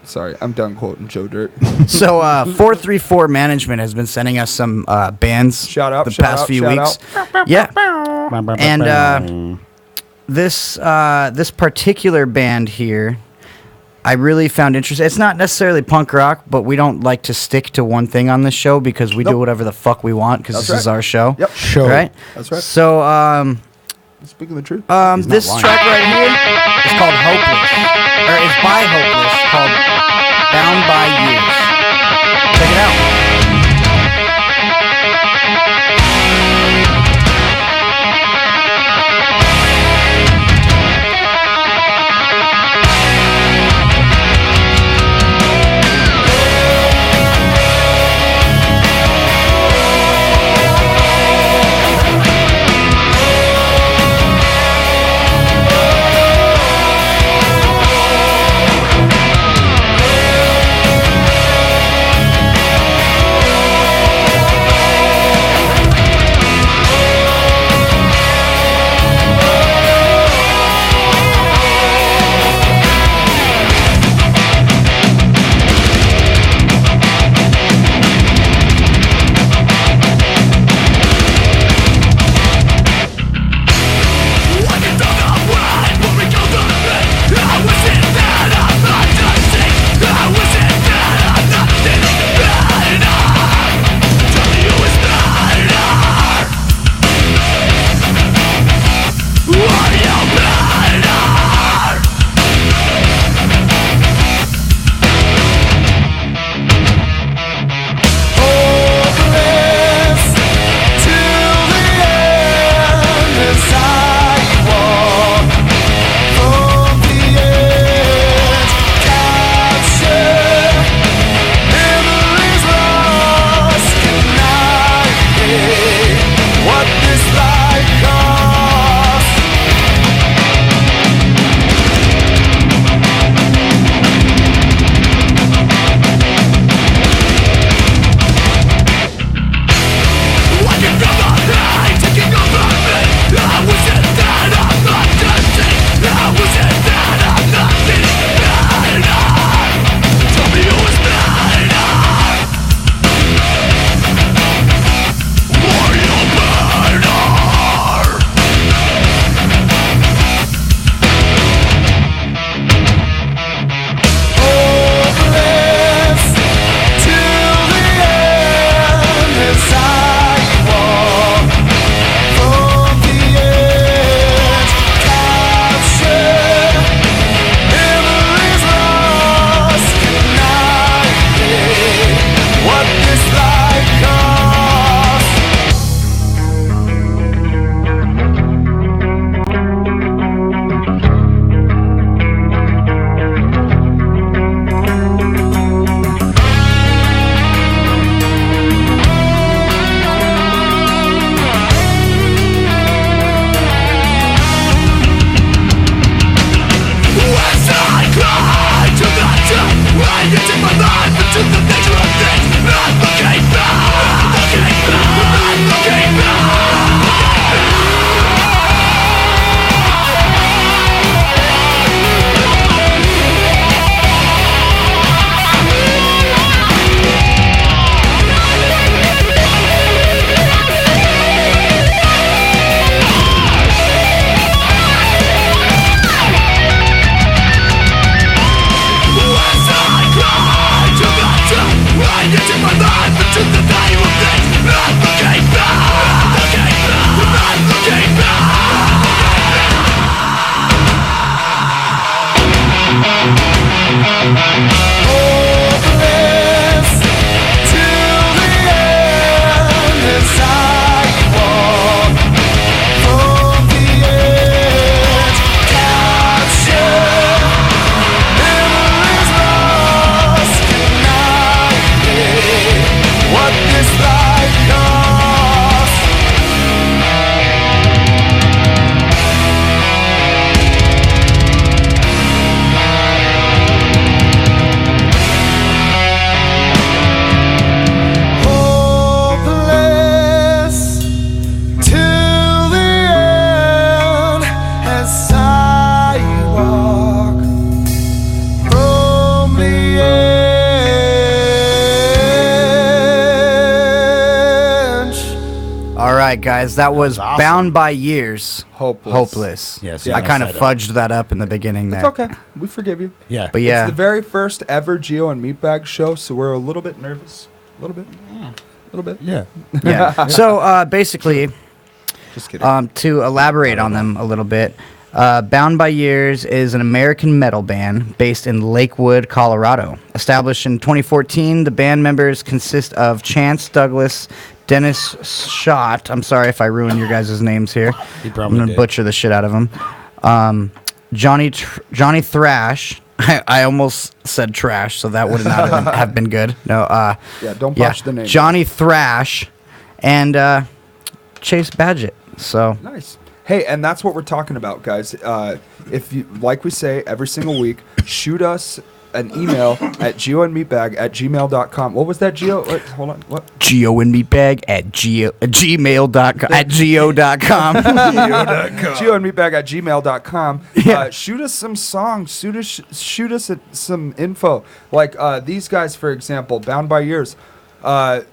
Sorry, I'm done quoting Joe Dirt. So 434 Management has been sending us some bands Shout out, the shout past out, few shout weeks. Yeah. And this particular band here, I really found interesting. It's not necessarily punk rock, but we don't like to stick to one thing on this show because we do Nope. whatever the fuck we want because That's this is right. our show. Yep. Show. Right? That's right. So Speaking the truth. this lying. track right here is called Hopeless. Or it's by Hopeless, called Bound by Years. Check it out. All right, guys, that was awesome. Bound by Years. Hopeless. Yes, I kind of fudged that up in the beginning there. It's okay. We forgive you. Yeah. But yeah. It's the very first ever Gio and Meatbag show, so we're a little bit nervous. A little bit. A little bit. Yeah. Yeah. So basically, Just kidding. to elaborate on them a little bit, Bound by Years is an American metal band based in Lakewood, Colorado. Established in 2014, the band members consist of Chance Douglas, Dennis Schott. I'm sorry if I ruin your guys' names here. I'm going to butcher the shit out of them. Johnny Thrash. I almost said trash, so that would not have been good. No. Yeah, don't botch the name. Johnny Thrash and Chase Badgett. So Nice. Hey, and that's what we're talking about, guys. If you, like we say every single week, shoot us an email at gioandmeatbag@gmail.com. What was that, Gio? Wait, hold on. What? Gio and Meatbag at gmail.com at geo.com. gioandmeatbag@gmail.com. Shoot us some songs. Shoot us some info. Like these guys, for example, Bound by Years. They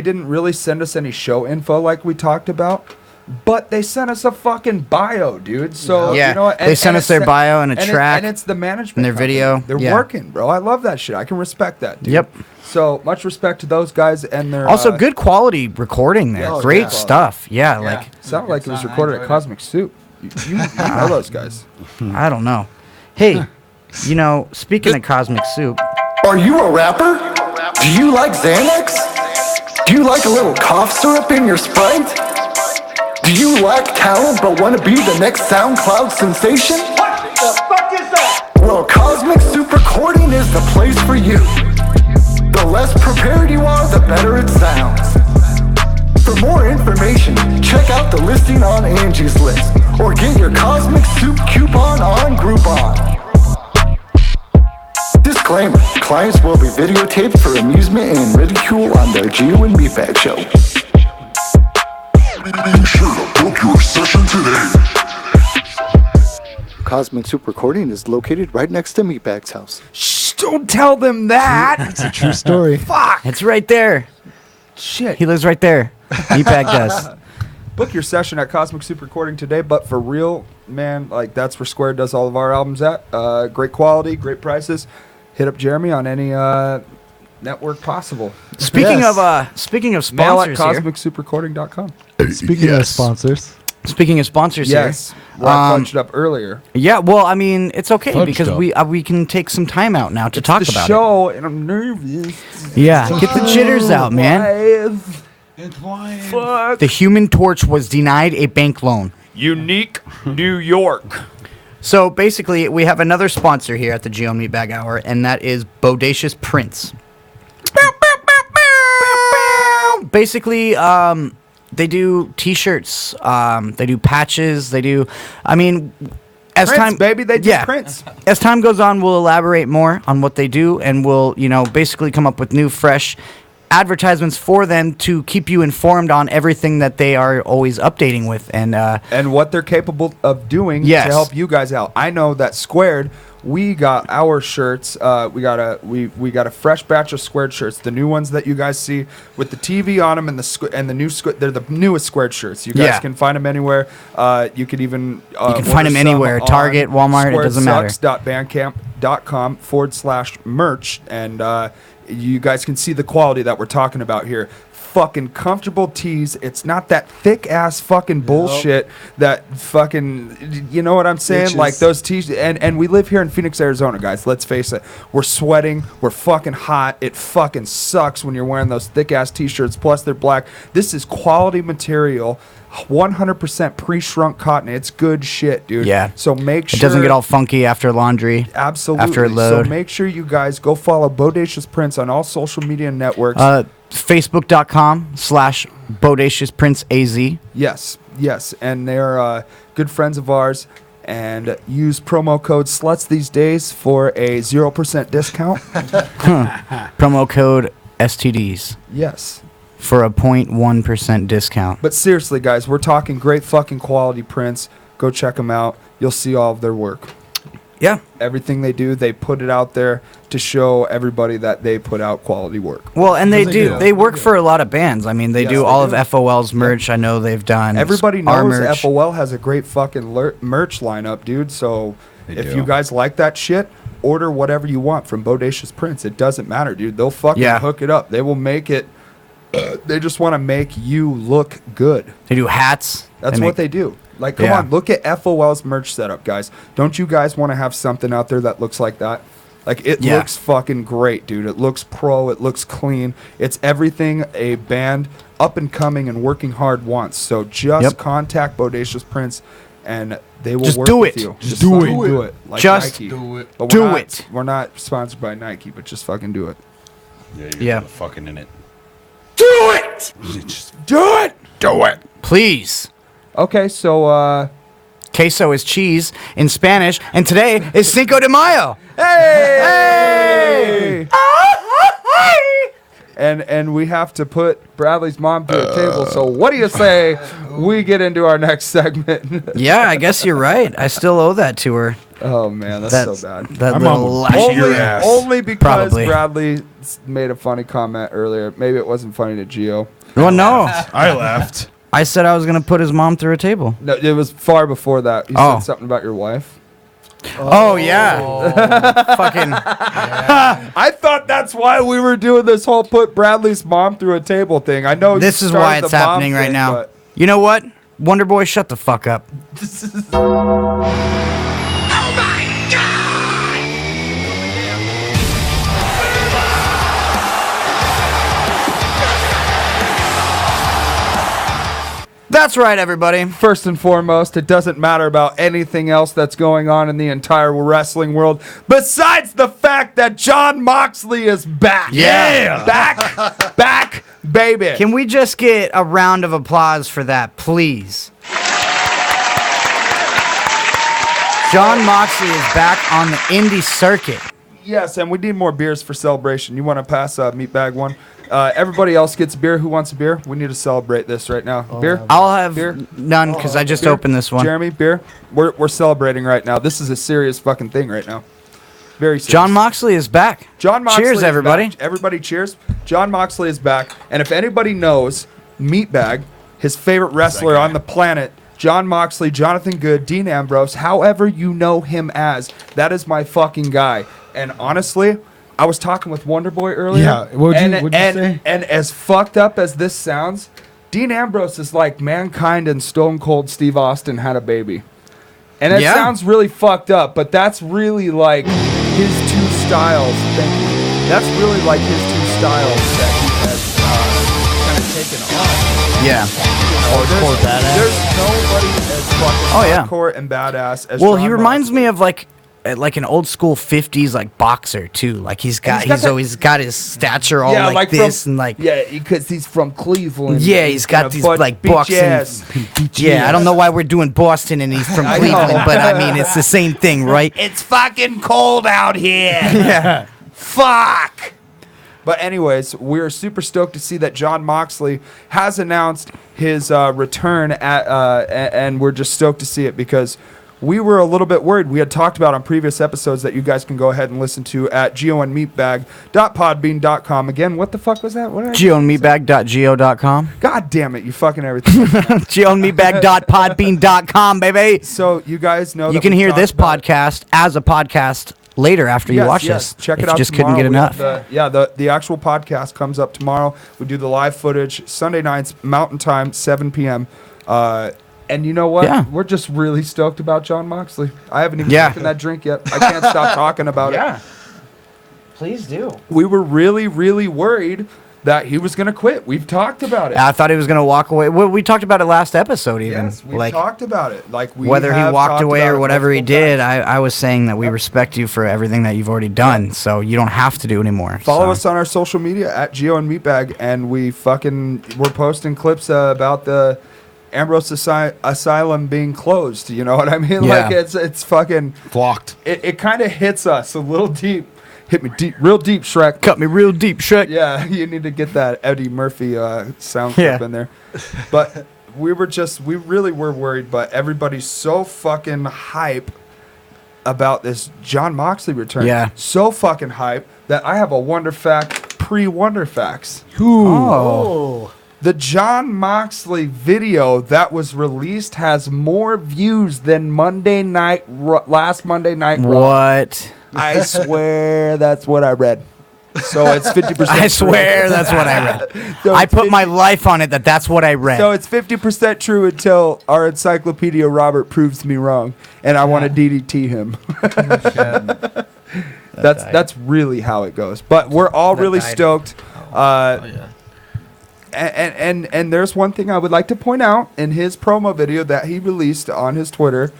didn't really send us any show info like we talked about. But they sent us a fucking bio, dude. So Yeah, you know what? they sent us their bio and a track and it's the management and their company. video. They're Yeah. working, bro. I love that shit. I can respect that, dude. Yep. So much respect to those guys and their Also, good quality recording there. Oh, Great yeah. stuff. Yeah, like Sounded like it was recorded at Cosmic Soup. You know those guys. I don't know. Hey, you know, speaking of Cosmic Soup, Are you a rapper? Do you like Xanax? Do you like a little cough syrup in your Sprite? Do you lack talent but want to be the next SoundCloud sensation? What the fuck is that? Well, Cosmic Soup Recording is the place for you. The less prepared you are, the better it sounds. For more information, check out the listing on Angie's List or get your Cosmic Soup coupon on Groupon. Disclaimer, clients will be videotaped for amusement and ridicule on the Gio and Meatbag Show. Be sure to book your session today. Cosmic Soup Recording is located right next to Meatbag's house. Shh, don't tell them that. It's a true story. Fuck. it's right there. Shit. He lives right there. Meatbag does. Book your session at Cosmic Soup Recording today, but for real, man, like that's where Square does all of our albums at. Great quality, great prices. Hit up Jeremy on any network possible. Speaking Yes. of Mail at sponsors here. cosmicsouprecorting.com. Speaking of sponsors, Speaking of sponsors Yes. Well, I punched up earlier. here. Yeah, well, I mean, it's okay Fudged because up. we can take some time out now to talk The about show, and I'm nervous. it. Yeah, get the jitters out, man. Fuck. The Human Torch was denied a bank loan. Unique New York. So basically, we have another sponsor here at the Gio and Meatbag Hour, and that is Bodacious Prints. Basically, they do T-shirts, they do patches, they do. I mean, as Prints, time, baby, they do prints. As time goes on, we'll elaborate more on what they do, and we'll, basically come up with new, fresh advertisements for them to keep you informed on everything that they are always updating with, And what they're capable of doing Yes. to help you guys out. I know that Squared, we got our shirts. We got a fresh batch of Squared shirts, the new ones that you guys see with the TV on them, and the new they're the newest Squared shirts. You guys Yeah. can find them anywhere. You could even You can find them anywhere. Target, Walmart, it doesn't matter. squaresucks.bandcamp.com/merch, and you guys can see the quality that we're talking about here. Fucking comfortable tees. It's not that thick ass fucking bullshit that fucking, you know what I'm saying? Bitches. Like those tees. And we live here in Phoenix, Arizona, guys. Let's face it. We're sweating. We're fucking hot. It fucking sucks when you're wearing those thick ass t-shirts. Plus they're black. This is quality material. 100% pre-shrunk cotton. It's good shit, dude. Yeah. So make sure it doesn't get all funky after laundry. Absolutely. After a load. So make sure you guys go follow Bodacious Prints on all social media networks. Facebook.com/BodaciousPrintsAZ. Yes. And they're good friends of ours. And use promo code SLUTS these days for a 0% discount. Promo code STDs Yes. for a 0.1% discount. But seriously, guys, we're talking great fucking quality prints. Go check them out. You'll see all of their work. Yeah. Everything they do, they put it out there to show everybody that they put out quality work. Well, and they Because do. do. They work for a lot of bands. I mean, they Yes, do they all do. of FOL's merch. I know they've done. Everybody our knows merch. FOL has a great fucking merch lineup, dude. So They if do. you guys like that shit, order whatever you want from Bodacious Prints. It doesn't matter, dude. They'll fucking Yeah. hook it up. They will make it. They just want to make you look good. They do hats. That's what they do. Like, come Yeah. on, look at FOL's merch setup, guys. Don't you guys want to have something out there that looks like that? Like, it Yeah. looks fucking great, dude. It looks pro. It looks clean. It's everything a band up and coming and working hard wants. So just Yep. contact Bodacious Prints, and they will Just work do with it. you. Just do fucking it. Do it. Like Just Nike. do it. But Do we're not, it. We're not sponsored by Nike, but just fucking do it. Yeah. Fucking in it. Do it. Do it. Do it. Please. Okay, so Queso is cheese in Spanish, and today is Cinco de Mayo. hey! And we have to put Bradley's mom to a table. So what do you say we get into our next segment? Yeah, I guess you're right. I still owe that to her. Oh man, that's so bad. That My little mom would lash- beat your Only, ass. only because Probably. Bradley made a funny comment earlier. Maybe it wasn't funny to Gio. Well, no. I left. I said I was going to put his mom through a table. No, it was far before that. He Oh. said something about your wife. Oh, yeah. Fucking. I thought that's why we were doing this whole put Bradley's mom through a table thing. I know This you is why started it's the mom happening right thing, now. but- You know what? Wonder Boy, shut the fuck up. That's right, everybody. First and foremost, it doesn't matter about anything else that's going on in the entire wrestling world besides the fact that Jon Moxley is back. Yeah. Back, baby. Can we just get a round of applause for that, please? Jon Moxley is back on the indie circuit. Yes, and we need more beers for celebration. You want to pass Meatbag one? Everybody else gets beer. Who wants a beer? We need to celebrate this right now. Beer? I'll have Beer? none because I just Beer? opened this one. Jeremy, beer? We're celebrating right now. This is a serious fucking thing right now. Very serious. Jon Moxley is back. Jon Moxley Cheers, is everybody. back. Everybody cheers. Jon Moxley is back. And if anybody knows Meatbag, his favorite wrestler on the planet, Jon Moxley, Jonathan Good, Dean Ambrose, however you know him as, that is my fucking guy. And honestly, I was talking with Wonder Boy earlier. Yeah, what'd you say? And as fucked up as this sounds, Dean Ambrose is like Mankind and Stone Cold Steve Austin had a baby. And it Yeah. sounds really fucked up, but that's really like his two styles. Thank you. That's really like his two styles that he has kind of taken on. Yeah. There's nobody as fucking Oh, yeah. hardcore and badass as Well, Jon he reminds Moxley. me of like an old school 50s like boxer too. Like he's got that- always got his stature all like from- this and like yeah, because he's from Cleveland. yeah, he's got these like boxing. Yeah, I don't know why we're doing Boston and he's from I Cleveland, know. but I mean it's the same thing, right? It's fucking cold out here. Yeah. Fuck. But anyways, we're super stoked to see that Jon Moxley has announced his return and we're just stoked to see it because we were a little bit worried. We had talked about on previous episodes that you guys can go ahead and listen to at gioandmeatbag.podbean.com. Again, what the fuck was that? What did I GioandMeatbag.geo.com. God damn it, you fucking everything. GioandMeatbag.podbean.com, baby. So you guys know You that can we hear talked this about- podcast as a podcast later after you watch this. Check if it out. You just couldn't get tomorrow. We enough. have the actual podcast comes up tomorrow. We do the live footage Sunday nights, Mountain Time, 7 p.m. And you know what? Yeah. We're just really stoked about Jon Moxley. I haven't even Yeah. taken that drink yet. I can't stop talking about it. Please do. We were really, really worried that he was going to quit. We've talked about it. I thought he was going to walk away. Well, we talked about it last episode even. Yes, we've like talked about it. Like we whether he have walked talked away about or it whatever he multiple did, times. I was saying that we respect you for everything that you've already done, so you don't have to do anymore. Follow so. us on our social media at Gio and Meatbag, and we're posting clips about the Ambrose Asylum being closed. You know what I mean? Yeah. Like it's fucking Blocked. It kind of hits us a little deep. Hit me deep, real deep, Shrek. Cut me real deep, Shrek. Yeah, you need to get that Eddie Murphy sound Yeah. clip in there. But we really were worried, but everybody's so fucking hype about this John Moxley return. Yeah. So fucking hype that I have a Wonder Fact pre-Wonder Facts. Oh. The John Moxley video that was released has more views than last Monday Night Raw. What? I swear that's what I read. So it's 50%. I swear that's what I read. So I it's put my life on it that's what I read. So it's 50% true until our encyclopedia Robert proves me wrong, and I want to DDT him. That's really how it goes. But we're all really stoked. And there's one thing I would like to point out in his promo video that he released on his Twitter.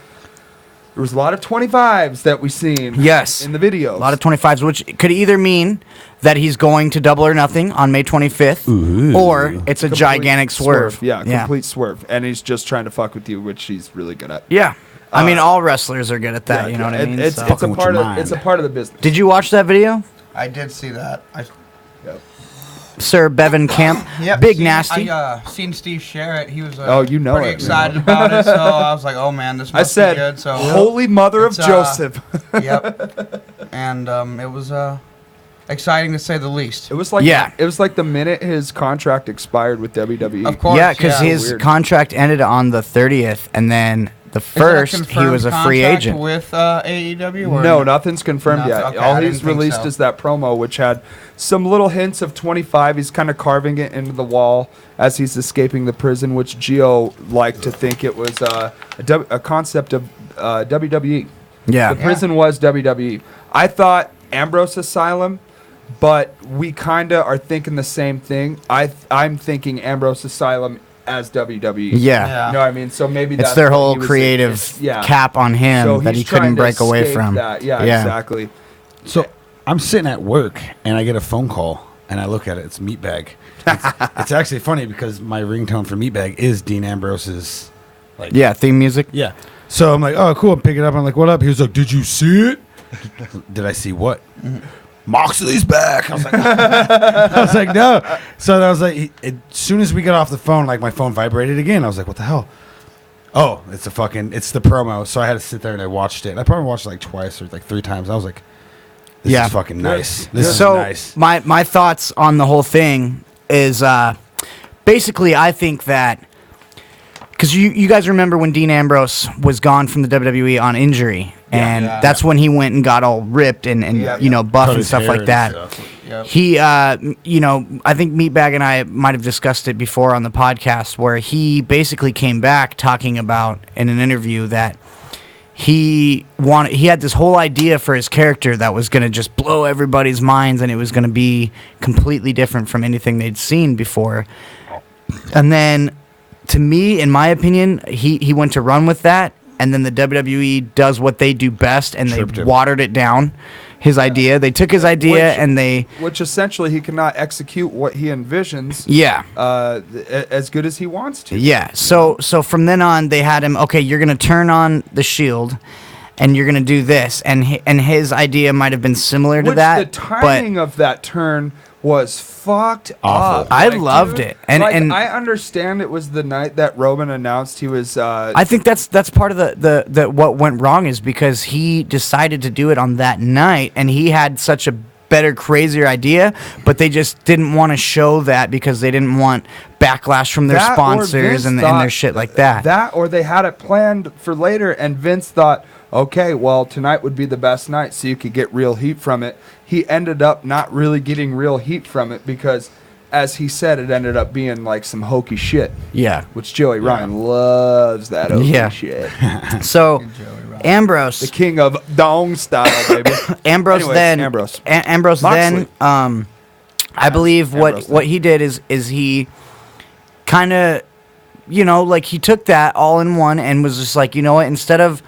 There was a lot of 25s that we seen. Yes. In the video. A lot of 25s, which could either mean that he's going to Double or Nothing on May 25th, or it's a gigantic swerve. Yeah, complete swerve. And he's just trying to fuck with you, which he's really good at. Yeah. I mean, all wrestlers are good at that, you know what I mean? It's a part of the business. Did you watch that video? I did see that. Sir Bevan Camp, Yep, Big Nasty. I seen Steve share it. He was pretty excited about it. So I was like, "Oh man, this must be good." So Holy Mother of it's, Joseph. Yep. And it was exciting to say the least. It was like it was like the minute his contract expired with WWE. Of course, Yeah, because his contract ended on the 30th, and then the first he was a free agent. With AEW? Or no, nothing's confirmed yet. Okay, All I he's didn't think released so. is that promo, which had some little hints of 25. He's kind of carving it into the wall as he's escaping the prison, which Gio liked to think it was a concept of WWE. Yeah. The prison was WWE. I thought Ambrose Asylum, but we kind of are thinking the same thing. I'm thinking Ambrose Asylum as WWE. Yeah. You know what I mean? So maybe It's that's their what whole he was creative yeah. cap on him So that he he's trying couldn't to break away escape from. that. Yeah, exactly. So I'm sitting at work and I get a phone call and I look at it. It's Meatbag. It's actually funny because my ringtone for Meatbag is Dean Ambrose's theme music. Yeah. So I'm like, oh, cool. I'm picking it up. I'm like, what up? He was like, did you see it? Did I see what? Moxley's back. I was like, no. So I was like, as soon as we got off the phone, like my phone vibrated again. I was like, what the hell? Oh, it's the promo. So I had to sit there and I watched it. I probably watched it like twice or like 3 times. I was like, this is fucking nice. This is nice. My thoughts on the whole thing is basically I think that because you guys remember when Dean Ambrose was gone from the WWE on injury, and that's when he went and got all ripped and buff and stuff like that. He, I think Meatbag and I might have discussed it before on the podcast, where he basically came back talking about in an interview that he had this whole idea for his character that was going to just blow everybody's minds, and it was going to be completely different from anything they'd seen before. And then, to me, in my opinion, he went to run with that, and then the WWE does what they do best, and they watered it down. His idea. They took his idea and they... Which essentially he cannot execute what he envisions. Yeah. As good as he wants to. Yeah. So from then on, they had him, okay, you're going to turn on the Shield, and you're going to do this. And his idea might have been similar to that. The timing of that turn was fucked up. I loved it. And I understand it was the night that Roman announced he was... I think that's part of the what went wrong is because he decided to do it on that night, and he had such a better, crazier idea, but they just didn't want to show that because they didn't want backlash from their sponsors and their shit like that. That, or they had it planned for later, and Vince thought, okay, well, tonight would be the best night so you could get real heat from it. He ended up not really getting real heat from it because, as he said, it ended up being like some hokey shit. Yeah. Which Joey Ryan loves that hokey shit. So, Ambrose. The king of dong style, baby. Ambrose Anyways, Ambrose then, I believe what he did is he kind of, he took that all in one and was just like, you know what, instead of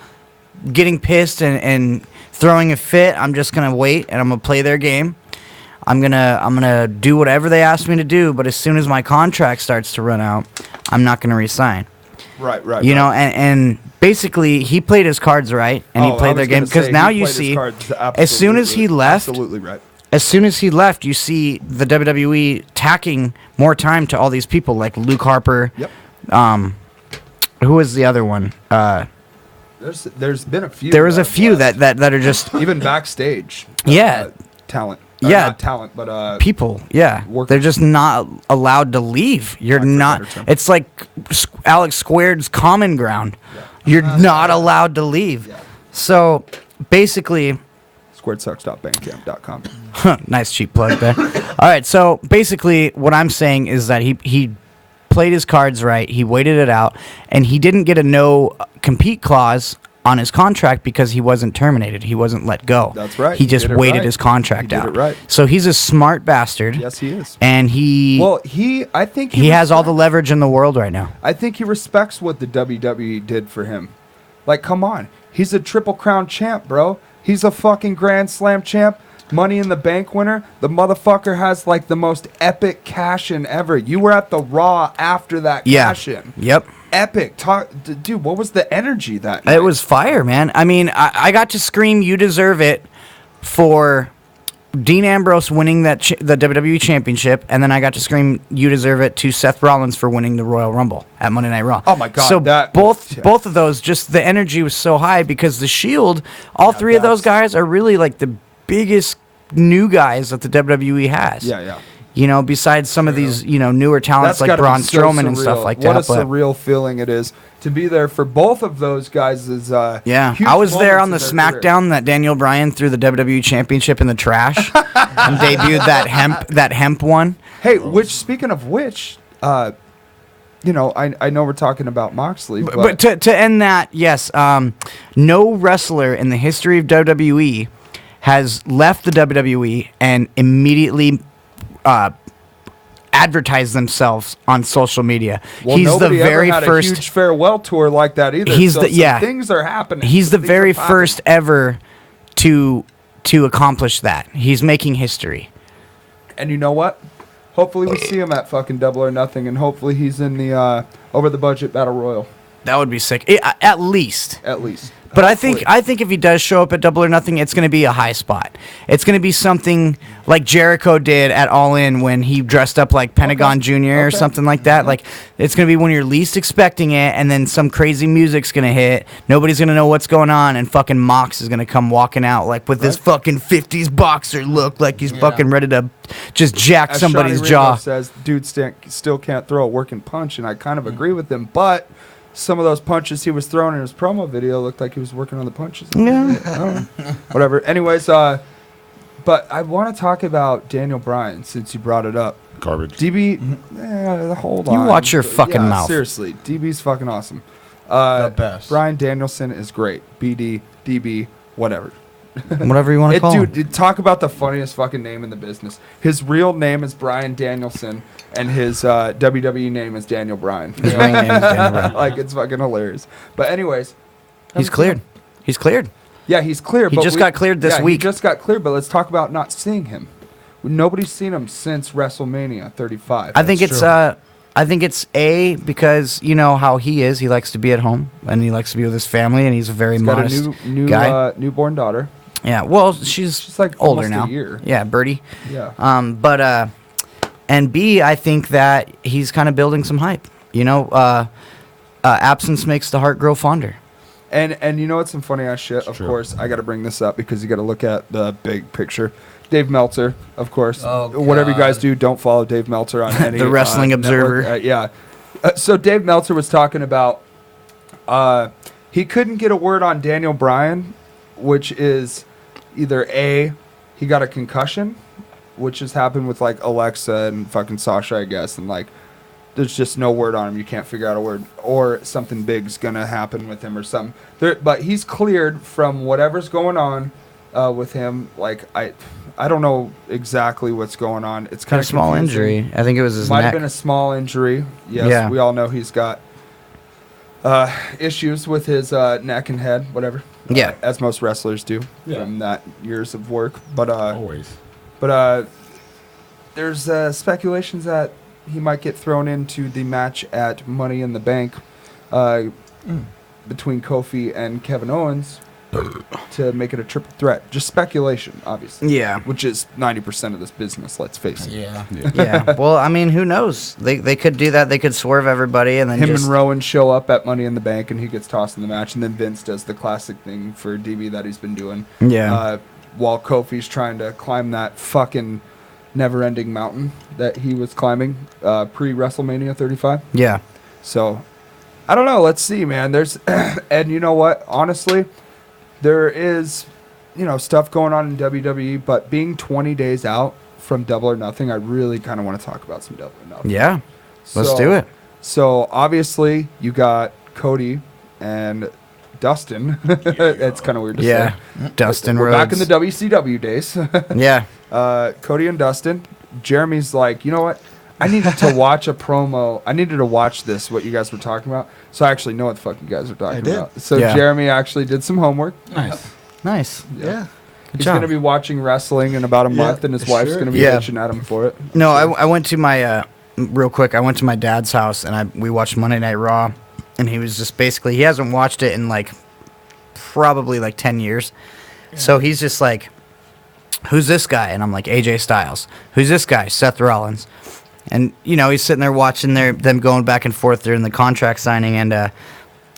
getting pissed and throwing a fit, I'm just gonna wait and I'm gonna play their game. I'm gonna do whatever they ask me to do, but as soon as my contract starts to run out, I'm not gonna resign. Right. You know, and basically he played his cards right, and he played their game because now you see, as soon as he left, absolutely right. As soon as he left, you see the WWE tacking more time to all these people like Luke Harper. Yep. Who was the other one? There's been a few. There was a that few have that are just left. Even backstage. Yeah. Talent. Yeah. Not talent, but people. Yeah, workers. they're just not allowed to leave. You're not. better term. It's like Alex Squared's common ground. You're not allowed to leave. So basically, squaredsucks.bandcamp.com. nice cheap plug there. All right, so basically, what I'm saying is that he played his cards right. He waited it out, and he didn't get a no compete clause on his contract because he wasn't terminated. He wasn't let go. That's right. He He just did it waited right. his contract He did out. it right. So he's a smart bastard. Yes, he is. And he I think he has all the leverage in the world right now. I think he respects what the WWE did for him. Like, come on. He's a Triple Crown champ, bro. He's a fucking Grand Slam champ. Money in the Bank winner. The motherfucker has like the most epic cash in ever. You were at the Raw after that cash in. Yep. Epic. Dude, what was the energy that night? It was fire, man. I mean, I got to scream "You deserve it" for Dean Ambrose winning the WWE Championship, and then I got to scream "You deserve it" to Seth Rollins for winning the Royal Rumble at Monday Night Raw. Oh my God, So that- both of those, just the energy was so high because the Shield, all three of those guys are really like the biggest new guys that the WWE has. Yeah. You know, besides some of these, newer talents like gotta Braun be so Strowman and stuff surreal. like What that. a surreal feeling it is to be there for both of those guys. Is Yeah, huge I was there on the moments in their career. SmackDown that Daniel Bryan threw the WWE Championship in the trash and debuted that hemp one. Hey, speaking of which, I know we're talking about Moxley, But to end that, yes, no wrestler in the history of WWE has left the WWE and immediately advertised themselves on social media. well, he's the nobody very ever had first. a huge farewell tour like that either. He's so the some things are happening. He's the Things very are popping. first ever to accomplish that. He's making history. And you know what? Hopefully we see him at fucking Double or Nothing, and hopefully he's in the over the budget Battle Royal. That would be sick. At least. At least. But I think if he does show up at Double or Nothing, it's going to be a high spot. It's going to be something like Jericho did at All In when he dressed up like Pentagon Jr. or something like that. Like it's going to be when you're least expecting it, and then some crazy music's going to hit. Nobody's going to know what's going on, and fucking Mox is going to come walking out like with this fucking 50s boxer look, like he's fucking ready to just jack As somebody's Shawnee jaw. Ringo says, dude still can't throw a working punch, and I kind of agree with him, but some of those punches he was throwing in his promo video looked like he was working on the punches. Yeah. I don't know. Whatever. Anyways, but I want to talk about Daniel Bryan since you brought it up. Garbage. DB, hold on. You watch your fucking mouth. Seriously, DB's fucking awesome. The best. Bryan Danielson is great. BD, DB, whatever. Whatever you want to call him. Dude, talk about the funniest fucking name in the business. His real name is Bryan Danielson, and his WWE name is Daniel Bryan. His ring name is Daniel Bryan. Like, it's fucking hilarious. But anyways. He's cleared. He's cleared. Yeah, he's clear. He but just got cleared this week. He just got cleared, but let's talk about not seeing him. Nobody's seen him since WrestleMania 35. I think it's A, because you know how he is. He likes to be at home and he likes to be with his family, and he's a very He's got modest a new guy. newborn daughter. Yeah, well, she's like older almost now. a year. Yeah, Birdie. Yeah. And B, I think that he's kind of building some hype. You know, absence makes the heart grow fonder. And you know what's some funny ass shit? Of course, I got to bring this up because you got to look at the big picture. Dave Meltzer, of course. Oh, Whatever you guys God. do, don't follow Dave Meltzer on any The Wrestling Observer. network. Yeah. So Dave Meltzer was talking about he couldn't get a word on Daniel Bryan, which is either A, he got a concussion, which has happened with like Alexa and fucking Sasha, I guess, and like there's just no word on him. You can't figure out a word, or something big's gonna happen with him or something. But he's cleared from whatever's going on with him. Like I don't know exactly what's going on. It's kind A of small injury. I think it was his Might neck. have been a small injury. Yes, Yeah. we all know he's got issues with his neck and head, whatever. Yeah. As most wrestlers do from that years of work. But Always. But there's speculations that he might get thrown into the match at Money in the Bank between Kofi and Kevin Owens. to make it a triple threat. Just speculation, obviously. Yeah. Which is 90% of this business, let's face it. Yeah. Yeah. Well, I mean, who knows? They could do that. They could swerve everybody and then Him just... and Rowan show up at Money in the Bank and he gets tossed in the match, and then Vince does the classic thing for DB that he's been doing. Yeah. While Kofi's trying to climb that fucking never-ending mountain that he was climbing pre-WrestleMania 35. Yeah. So, I don't know. Let's see, man. There's, and you know what? Honestly, there is, stuff going on in WWE, but being 20 days out from Double or Nothing, I really kind of want to talk about some Double or Nothing. Yeah. Let's do it. So, obviously, you got Cody and Dustin. It's kind of weird to say. Dustin We're Rhodes. back in the WCW days. Yeah. Cody and Dustin. Jeremy's like, you know what? I needed to watch a promo. I needed to watch this, what you guys were talking about. So I actually know what the fuck you guys are talking about. So Yeah. Jeremy actually did some homework. Nice. Yeah. He's job. going to be watching wrestling in about a month, and his wife's going to be bitching at him for it. No, I went to my real quick. I went to my dad's house and we watched Monday Night Raw, and he was just basically he hasn't watched it in probably 10 years, so he's just like, "Who's this guy?" And I'm like, "AJ Styles." "Who's this guy?" "Seth Rollins." And he's sitting there watching them going back and forth during the contract signing, and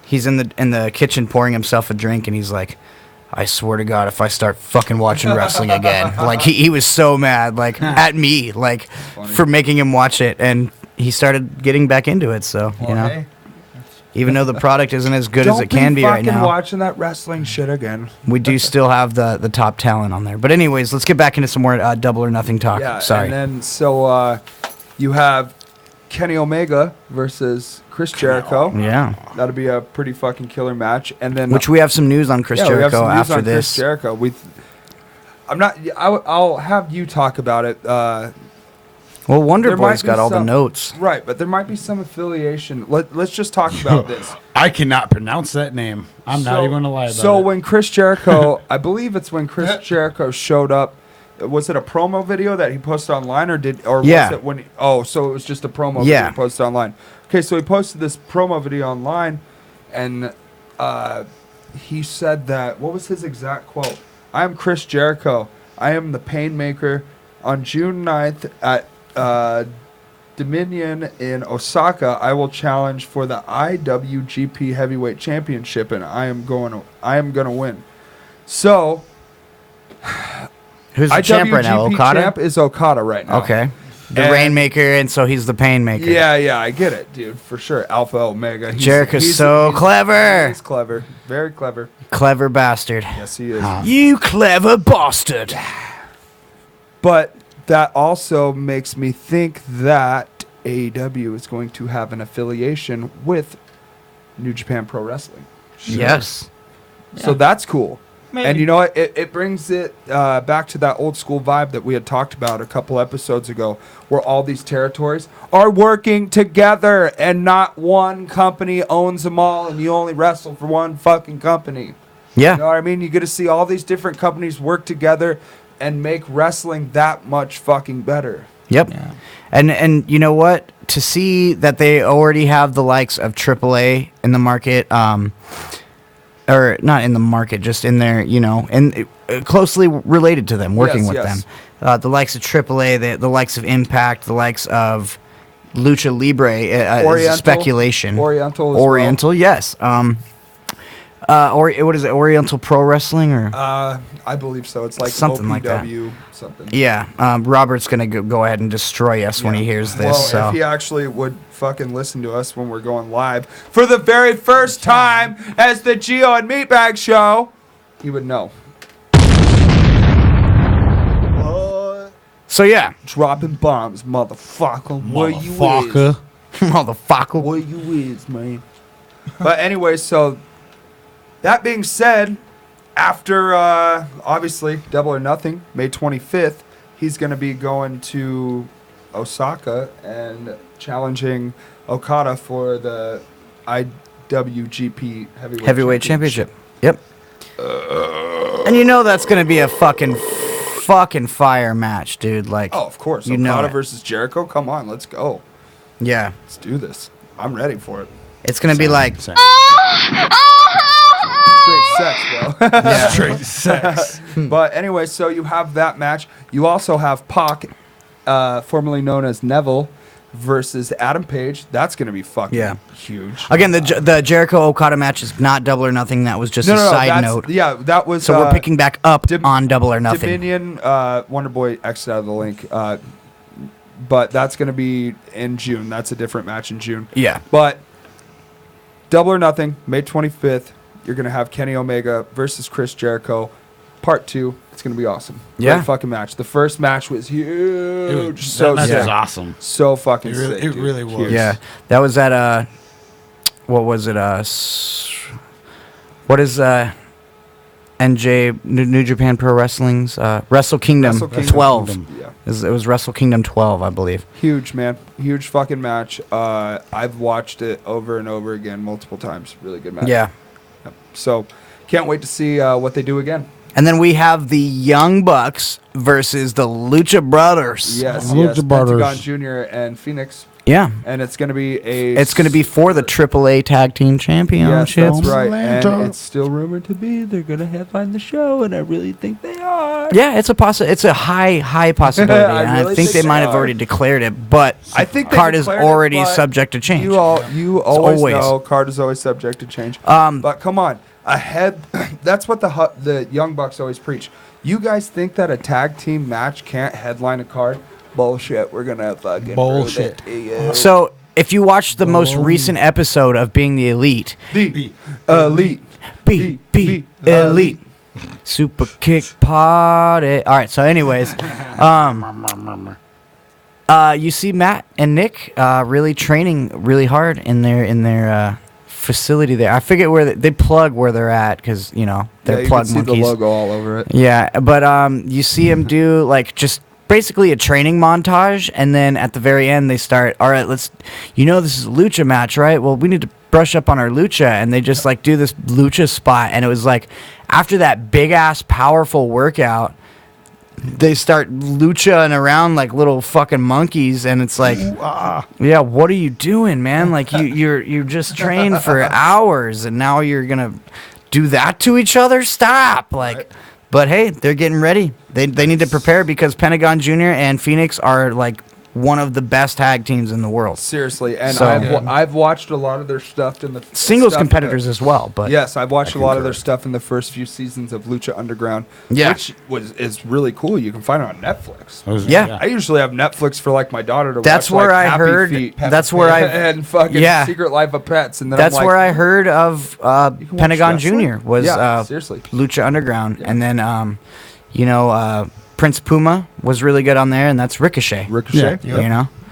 he's in the kitchen pouring himself a drink, and he's like, "I swear to God, if I start fucking watching wrestling again," he was so mad, at me, for making him watch it, and he started getting back into it. So Hey. even though the product isn't as good as it can be right now, watching that wrestling shit again. we do still have the top talent on there. But anyways, let's get back into some more Double or Nothing talk. Yeah, Sorry. and then you have Kenny Omega versus Chris Jericho. Yeah. That'll be a pretty fucking killer match. And then Which we have some news on Chris we have Jericho some news after on this. Chris Jericho. I'll have you talk about it. Well, Wonder there Boy's might be got all the some- notes. Right, but there might be some affiliation. Let's just talk about this. I cannot pronounce that name. I'm not even going to lie about So it. when Chris Jericho, I believe it's when Chris Jericho showed up. Was it a promo video that he posted online, or Yeah. was it when? So it was just a promo Yeah. video he posted online. Okay, so he posted this promo video online, and he said that, what was his exact quote? "I am Chris Jericho. I am the Painmaker. On June 9th at Dominion in Osaka, I will challenge for the IWGP Heavyweight Championship, and I am going to win." So, Who's the champ right now? IWGP Okada? champ is Okada right now. Okay. The And- Rainmaker, and so he's the Painmaker. Yeah, I get it, dude, for sure. Alpha Omega. Jericho's so clever. He's clever. Very clever. Clever bastard. Yes, he is. You clever bastard. But that also makes me think that AEW is going to have an affiliation with New Japan Pro Wrestling. Yes. So that's cool. Maybe. And you know what? It brings it back to that old school vibe that we had talked about a couple episodes ago, where all these territories are working together and not one company owns them all and you only wrestle for one fucking company. Yeah. You know what I mean? You get to see all these different companies work together and make wrestling that much fucking better. Yep. And you know what? To see that they already have the likes of AAA in the market, or not in the market, just in there, and closely related to them, working with them. The likes of AAA, the likes of Impact, the likes of Lucha Libre, is speculation. Oriental as Oriental, yes. Or what is it? Oriental Pro Wrestling, or I believe so. It's like something like that. Something. Yeah. Robert's gonna go ahead and destroy us when he hears this. Well, so. if he actually would fucking listen to us when we're going live for the very first time as the Gio and Meatbag Show, he would know. So yeah, dropping bombs, motherfucker. Where you is? Motherfucker. Where you is, man? But anyway, so that being said, after obviously Double or Nothing, May 25th, he's going to be going to Osaka and challenging Okada for the IWGP Heavyweight Championship. Yep. And that's going to be a fucking fire match, dude. Like, oh, of course. you know Okada it. versus Jericho. Come on, let's go. Yeah. Let's do this. I'm ready for it. It's going to be like... straight sex, bro. Yeah. Straight sex. But anyway, so you have that match. You also have Pac, formerly known as Neville, versus Adam Page. That's going to be fucking huge. Again, the Jericho Okada match is not Double or Nothing. That was just a side note. Yeah, that was. So we're picking back up on Double or Nothing. Dominion, Wonderboy exited out of the link. But that's going to be in June. That's a different match in June. Yeah. But Double or Nothing, May 25th. You're going to have Kenny Omega versus Chris Jericho. Part 2. It's going to be awesome. Yeah. Great fucking match. The first match was huge. That So match sick. was awesome. So fucking sick. It dude. really was. Huge. Yeah, that was at what was it? What is NJ New Japan Pro Wrestling's Wrestle Kingdom, Wrestle Kingdom. 12? Yeah. It was Wrestle Kingdom 12, I believe. Huge, man. Huge fucking match. I've watched it over and over again multiple times. Really good match. Yeah. Yep. So can't wait to see what they do again. And then we have the Young Bucks versus the Lucha Brothers. Yes, Lucha Brothers. Pentagon Jr. and Phoenix. Yeah. And it's going to be It's going to be for the AAA Tag Team Yes, Championship. that's right. And Atlanta. it's still rumored to be they're going to headline the show, and I really think they are. Yeah, it's a high possibility. I and really I think think they might they have are. already declared it, but I think they card is declared it, already but subject to change. You always always. know card is always subject to change. But come on, that's what the Young Bucks always preach. You guys think that a tag team match can't headline a card? Bullshit. We're gonna fucking Bullshit. prove it to you. So if you watch the most recent episode of Being the Elite, The elite. be elite. Super kick party. All right. So, anyways, you see Matt and Nick really training really hard in their facility there. I forget where they plug where they're at because they're you plug can see monkeys. the logo all over it. Yeah, but you see him do like just basically a training montage, and then at the very end they start. All right, this is a lucha match, right? Well, we need to brush up on our lucha, and they just like do this lucha spot, and it was like after that big ass powerful workout, they start luchaing around like little fucking monkeys, and it's like, yeah, what are you doing, man? Like you're just trained for hours, and now you're gonna do that to each other? Stop, like. Right. But hey, they're getting ready. They need to prepare because Pentagon Jr. and Phoenix are like one of the best tag teams in the world. Seriously, and So- I've watched a lot of their stuff in the Singles stuff competitors as well, but yes, I've watched a lot of their stuff in the first few seasons of Lucha Underground, Yeah. which is really cool. You can find it on Netflix. Yeah. I usually have Netflix for like my daughter to That's watch. where like, I Happy heard- Feet, that's where I- and fucking Yeah. Secret Life of Pets, and then that's I'm like, where I heard of watch Pentagon wrestling? Jr. was seriously. Lucha Underground, and then Prince Puma was really good on there, and that's Ricochet. Ricochet,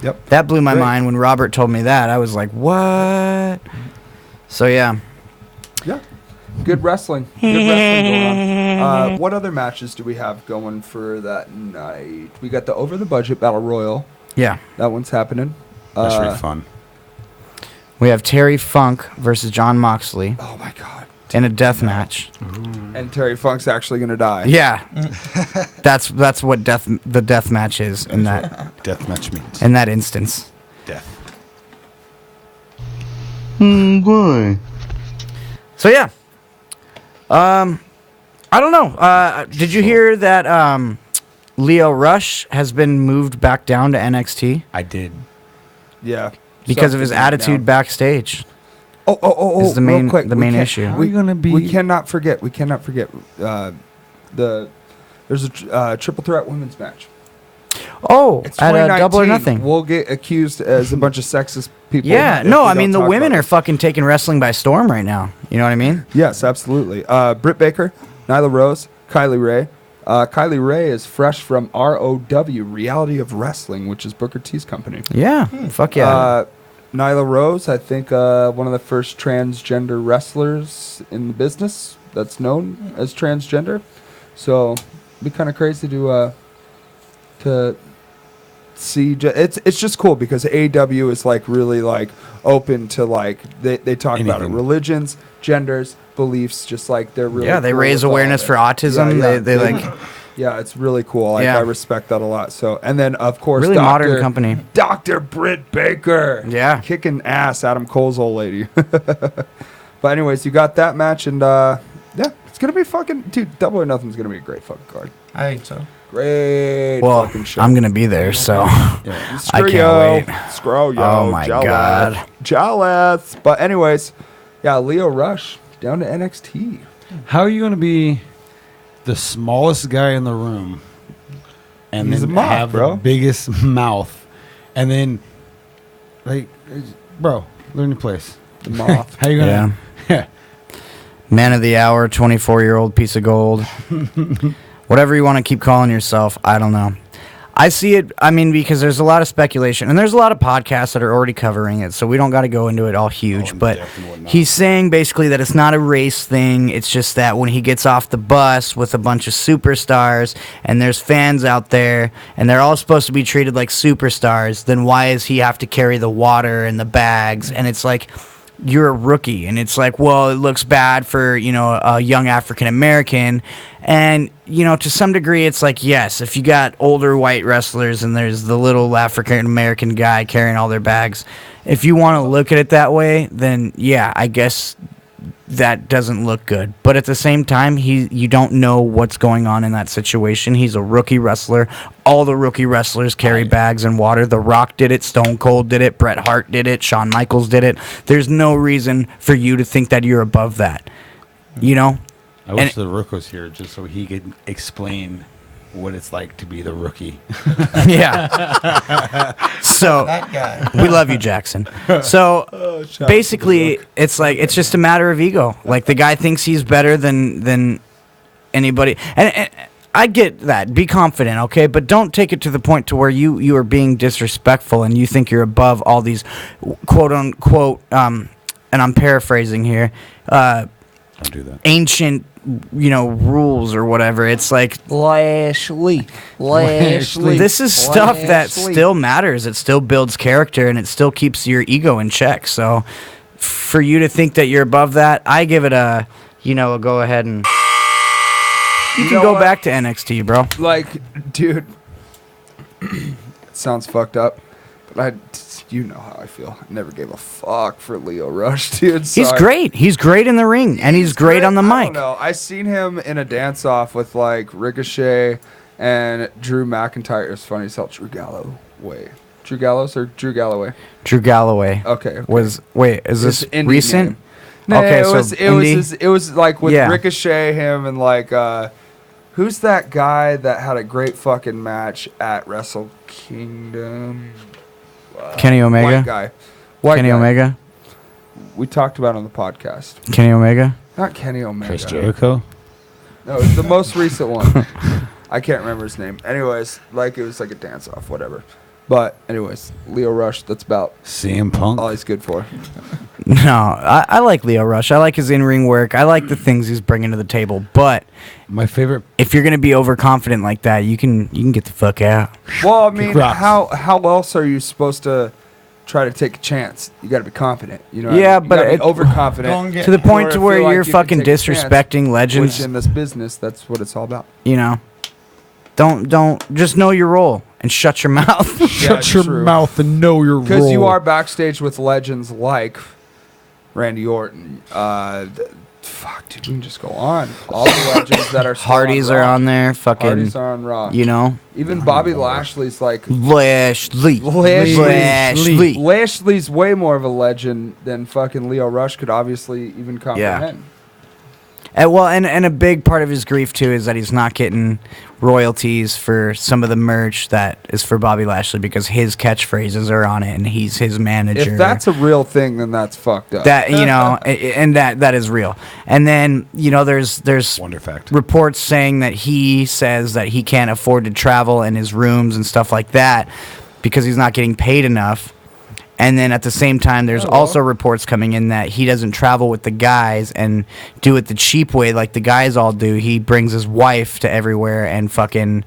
Yep. That blew my Great. mind when Robert told me that. I was like, what? So yeah. Yeah. Good wrestling. Good wrestling going on. What other matches do we have going for that night? We got the Over the Budget Battle Royal. Yeah. That one's happening. That's really fun. We have Terry Funk versus John Moxley Oh my God. in a death match. And Terry Funk's actually gonna die. Yeah. that's what the death match is in that Deathmatch means in that instance. death. Boy. So yeah. I don't know. Did you hear that Leo Rush has been moved back down to NXT I did. Yeah. because of his Something attitude down. backstage? Oh! Is the real main- quick, the we main can't- issue. How are you gonna be- We cannot forget. There's a triple threat women's match. Oh, It's at a Double or 2019. Nothing. We'll get accused as a bunch of sexist people. Yeah, if no, we I mean don't the talk women about are it. fucking taking wrestling by storm right now. You know what I mean? Yes, absolutely. Britt Baker, Nyla Rose, Kylie Ray. Kylie Ray is fresh from ROW, Reality of Wrestling, which is Booker T's company. Yeah, fuck yeah. Nyla Rose, I think one of the first transgender wrestlers in the business that's known as transgender. So it'd be kind of crazy to see. It's just cool because AEW is like really like open to like they talk about it, Anything. religions, genders, beliefs, just like they're really Yeah, they cool raise with all awareness of for it. autism. They like Yeah, it's really cool. Like Yeah. I respect that a lot. So, and then of course, really modern company. Dr. Britt Baker. Yeah. Kicking ass, Adam Cole's old lady. But anyways, you got that match, and It's gonna be fucking dude. Double or Nothing's gonna be a great fucking card. I think so. Great Well, fucking show. I'm gonna be there, so I Screw can't yo. wait. Screw yo. Oh my God. Jealous. But anyways, yeah, Leo Rush down to NXT. How are you going to be the smallest guy in the room and He's then a moth, have bro. the biggest mouth? And then, like, bro, learn your place. The moth. How you going to... Yeah. Man of the hour, 24-year-old piece of gold. Whatever you want to keep calling yourself, I don't know. I see it, I mean, because there's a lot of speculation, and there's a lot of podcasts that are already covering it, so we don't got to go into it all huge, but he's saying basically that it's not a race thing, it's just that when he gets off the bus with a bunch of superstars, and there's fans out there, and they're all supposed to be treated like superstars, then why does he have to carry the water and the bags? And it's like, you're a rookie, and it's like, well, it looks bad for, you know, a young African American, and, you know, to some degree, it's like, yes, if you got older white wrestlers and there's the little African American guy carrying all their bags, if you want to look at it that way, then yeah, I guess that doesn't look good. But at the same time, you don't know what's going on in that situation. He's a rookie wrestler. All the rookie wrestlers carry bags and water. The Rock did it. Stone Cold did it. Bret Hart did it. Shawn Michaels did it. There's no reason for you to think that you're above that. You know? I wish the Rook was here just so he could explain what it's like to be the rookie. Yeah. So That guy. we love you, Jackson. So basically, it's like it's just a matter of ego. Like the guy thinks he's better than anybody, and I get that. Be confident, okay, but don't take it to the point to where you are being disrespectful and you think you're above all these quote unquote. And I'm paraphrasing here. Don't do that. Ancient, you know, rules or whatever. It's like Lashley. This is stuff that still matters. It still builds character and it still keeps your ego in check. So for you to think that you're above that, I give it a, you know, a go ahead and you can go back to NXT, bro. Like, dude, it sounds fucked up, but you know how I feel. I never gave a fuck for Leo Rush, dude. He's great. He's great in the ring, and he's great on the I mic. don't know. I seen him in a dance-off with, like, Ricochet and Drew McIntyre. It was funny as hell. Drew Galloway. Drew Gallows or Drew Galloway? Drew Galloway. Okay. Is this It's indie recent? name. No, Okay, it so was like with Yeah. Ricochet, him, and like who's that guy that had a great fucking match at Wrestle Kingdom? Kenny Omega. White guy. White Kenny guy. Omega. We talked about it on the podcast. Kenny Omega. Not Kenny Omega. Chris Jericho? No, it's the most recent one. I can't remember his name. Anyways, like it was like a dance off, whatever. But anyways, Leo Rush. That's about CM Punk? all he's good for. No, I like Leo Rush. I like his in-ring work. I like the things he's bringing to the table. But My favorite... if you're gonna be overconfident like that, you can get the fuck out. Well, I mean, rocks. how else are you supposed to try to take a chance? You got to be confident. You know. Yeah, what I mean? You but gotta be it- overconfident Don't get- To the point Or to feel where like you're you can fucking take a chance, disrespecting legends. Which in this business, that's what it's all about. You know, don't just know your role and shut your mouth. Shut your true. mouth and know your role. Because you are backstage with legends like Randy Orton. Fuck, dude, we can just go on. All the legends that are still Hardys are Raw. on there. Fucking, Hardys are on Raw. you know, Even Bobby Lashley's like Lashley. Lashley's way more of a legend than fucking Leo Rush could obviously even comprehend. And a big part of his grief too is that he's not getting royalties for some of the merch that is for Bobby Lashley because his catchphrases are on it and he's his manager. If that's a real thing, then that's fucked up. that, you know, and that is real. And then, you know, there's Wonder fact. reports saying that he says that he can't afford to travel in his rooms and stuff like that because he's not getting paid enough. And then at the same time, there's also reports coming in that he doesn't travel with the guys and do it the cheap way like the guys all do. He brings his wife to everywhere and fucking,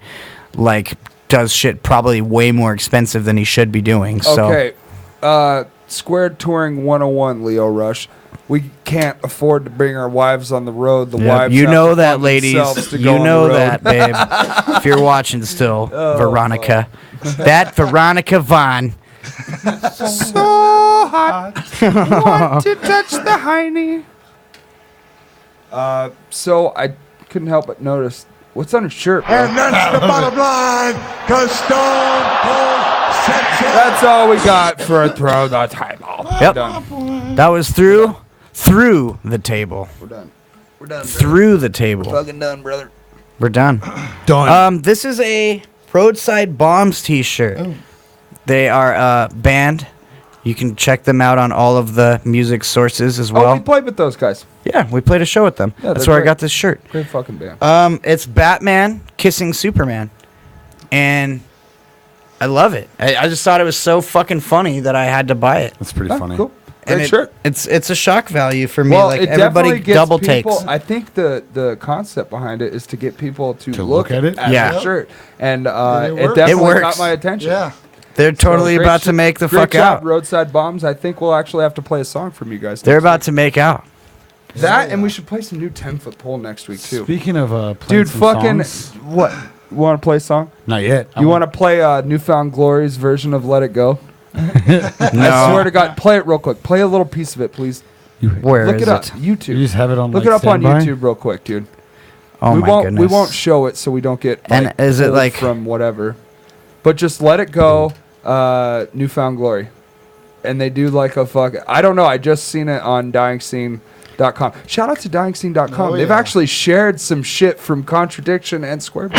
like, does shit probably way more expensive than he should be doing. So. Okay. Squared Touring 101, Leo Rush. We can't afford to bring our wives on the road. The wives You have know to that, fund ladies. themselves to You go on the know road. that, babe. If you're watching still, Veronica. That Veronica Vaughn. So hot. Want to touch the hiney. So I couldn't help but notice what's on her shirt, bro. And that's the bottom line, because Stone Cold sets it. That's all we got for Throw the Table. Yep. Done. That was through the table. We're done. We're done. Through the table. Fucking done, brother. We're done. Done. This is a Roadside Bombs t-shirt. Oh. They are a band. You can check them out on all of the music sources as well. Oh, we played with those guys. Yeah, we played a show with them. Yeah, That's they're where I great. got this shirt. Great fucking band. It's Batman kissing Superman, and I love it. I just thought it was so fucking funny that I had to buy it. That's pretty funny. Cool. And Great shirt. It's a shock value for me. Well, like it everybody definitely gets double people, takes. I think the concept behind it is to get people to look look at it? Yeah. the shirt, and it it works. definitely It works. got my attention. Yeah. They're totally Great about to shit. make the Great fuck job, out. Roadside Bombs. I think we'll actually have to play a song from you guys. They're next about week. to make out. That, and we should play some new 10-foot pole next week too. Speaking of playing Dude, some fucking songs, what? You want to play a song? not yet. You want to play Newfound Glory's version of "Let It Go"? No. I swear to God, play it real quick. Play a little piece of it, please. Where Look is it up. You YouTube. just have it on. Look like, it up on standby? YouTube real quick, dude. Oh we my won't. goodness. We won't show it, so we don't get. And like, is it pulled like- from whatever? But just let it go. Newfound Glory, and they do like a fuck. I don't know. I just seen it on DyingScene.com. Shout out to DyingScene.com. Oh, They've yeah. actually shared some shit from Contradiction and Square.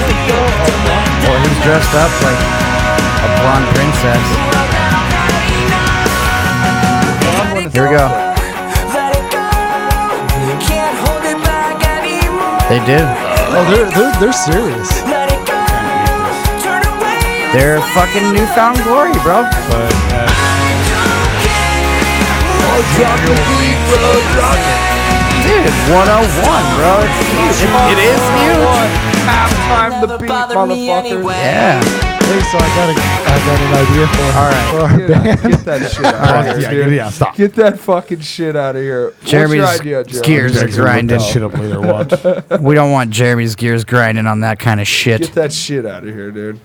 Well, he's dressed up like a blonde princess. Here we go. They did. Oh, they're serious. They're fucking Newfound Glory, bro. Dude, 101, bro. It's huge. It is huge. Halftime the beat, motherfucker. Yeah. Hey, so I got an idea for our band. Get that shit out of here, dude. Yeah, stop. Get that fucking shit out of here. Jeremy's What's your idea, Jeremy? gears are grinding. Shit up later. Watch. We don't want Jeremy's gears grinding on that kind of shit. Get that shit out of here, dude.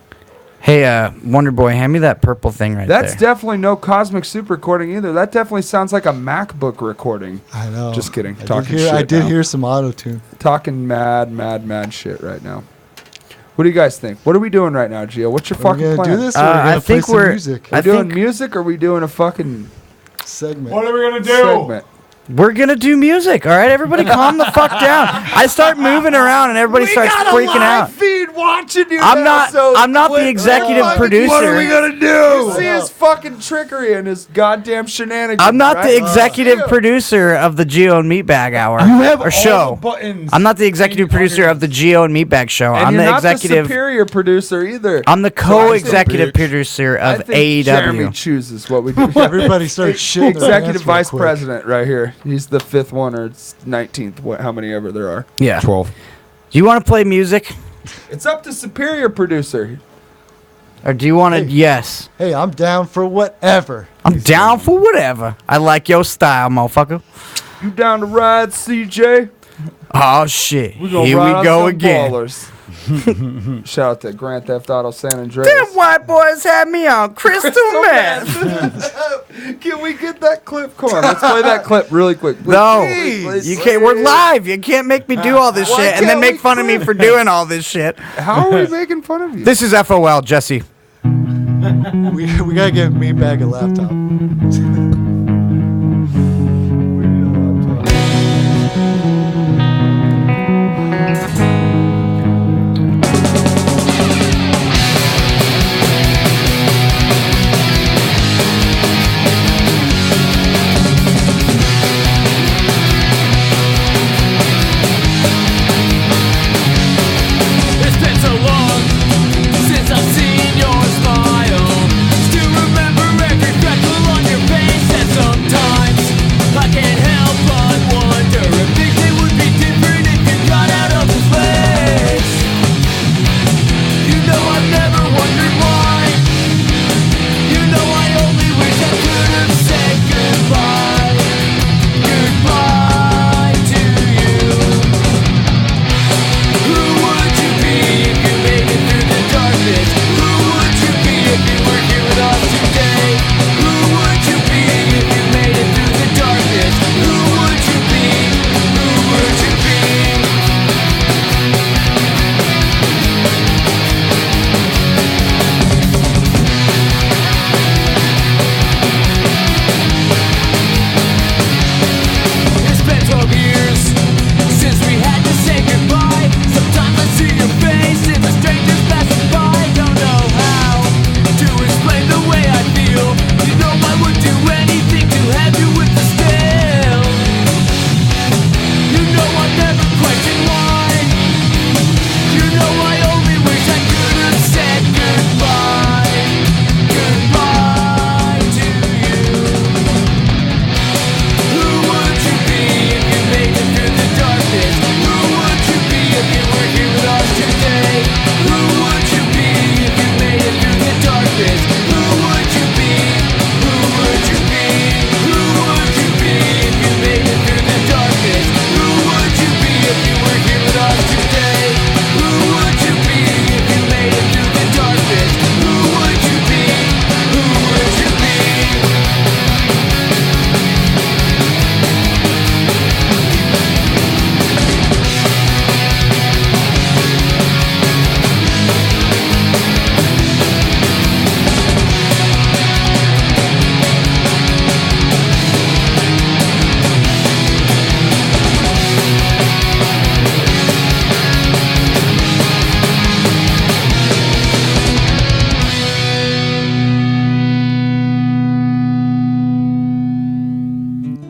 Hey, Wonder Boy, hand me that purple thing right That's there. definitely no Cosmic Soup recording either. That definitely sounds like a MacBook recording. I know. Just kidding. I Talking did hear, shit I did now. hear some auto tune. Talking mad shit right now. What do you guys think? What are we doing right now, Gio? What's your Are we fucking gonna plan? do this? Or I we're gonna play think some we're- music Are I we doing think- music or are we doing a fucking segment. What are we gonna do? segment? We're gonna do music, all right? Everybody calm the fuck down. I start moving around and everybody starts freaking out. Feed watching you. I'm not the executive producer. What are we gonna do? You see his fucking trickery and his goddamn shenanigans. I'm not right? the executive producer of the Gio and Meatbag Hour You have or all show. the buttons. I'm not the executive producer of the Gio and Meatbag Show. And I'm you're the not executive. the superior producer either. I'm the co-executive bitch. producer I of think Jeremy AEW. chooses what we do. Everybody starts shitting their Executive pants real vice quick. president right here. He's the 5th one or it's 19th. How many ever there are? Yeah. 12. Do you want to play music, It's up to superior producer. or do you want to? Hey. Yes. Hey, I'm down for whatever. I'm down for whatever. I like your style, motherfucker. You down to ride, CJ? Oh shit! We gonna Here ride we on go some again. Ballers. Shout out to Grand Theft Auto San Andreas. Them white boys had me on crystal meth. Can we get that clip? Come on, let's play that clip really quick. Please, No, please, you can't. We're live. You can't make me do all this Why shit and then can't make we fun of me quit? for doing all this shit. How are we making fun of you? This is FOL, Jesse. We gotta give Meatbag a laptop. It's been so long since I've seen your smile. Still remember every freckle on your face.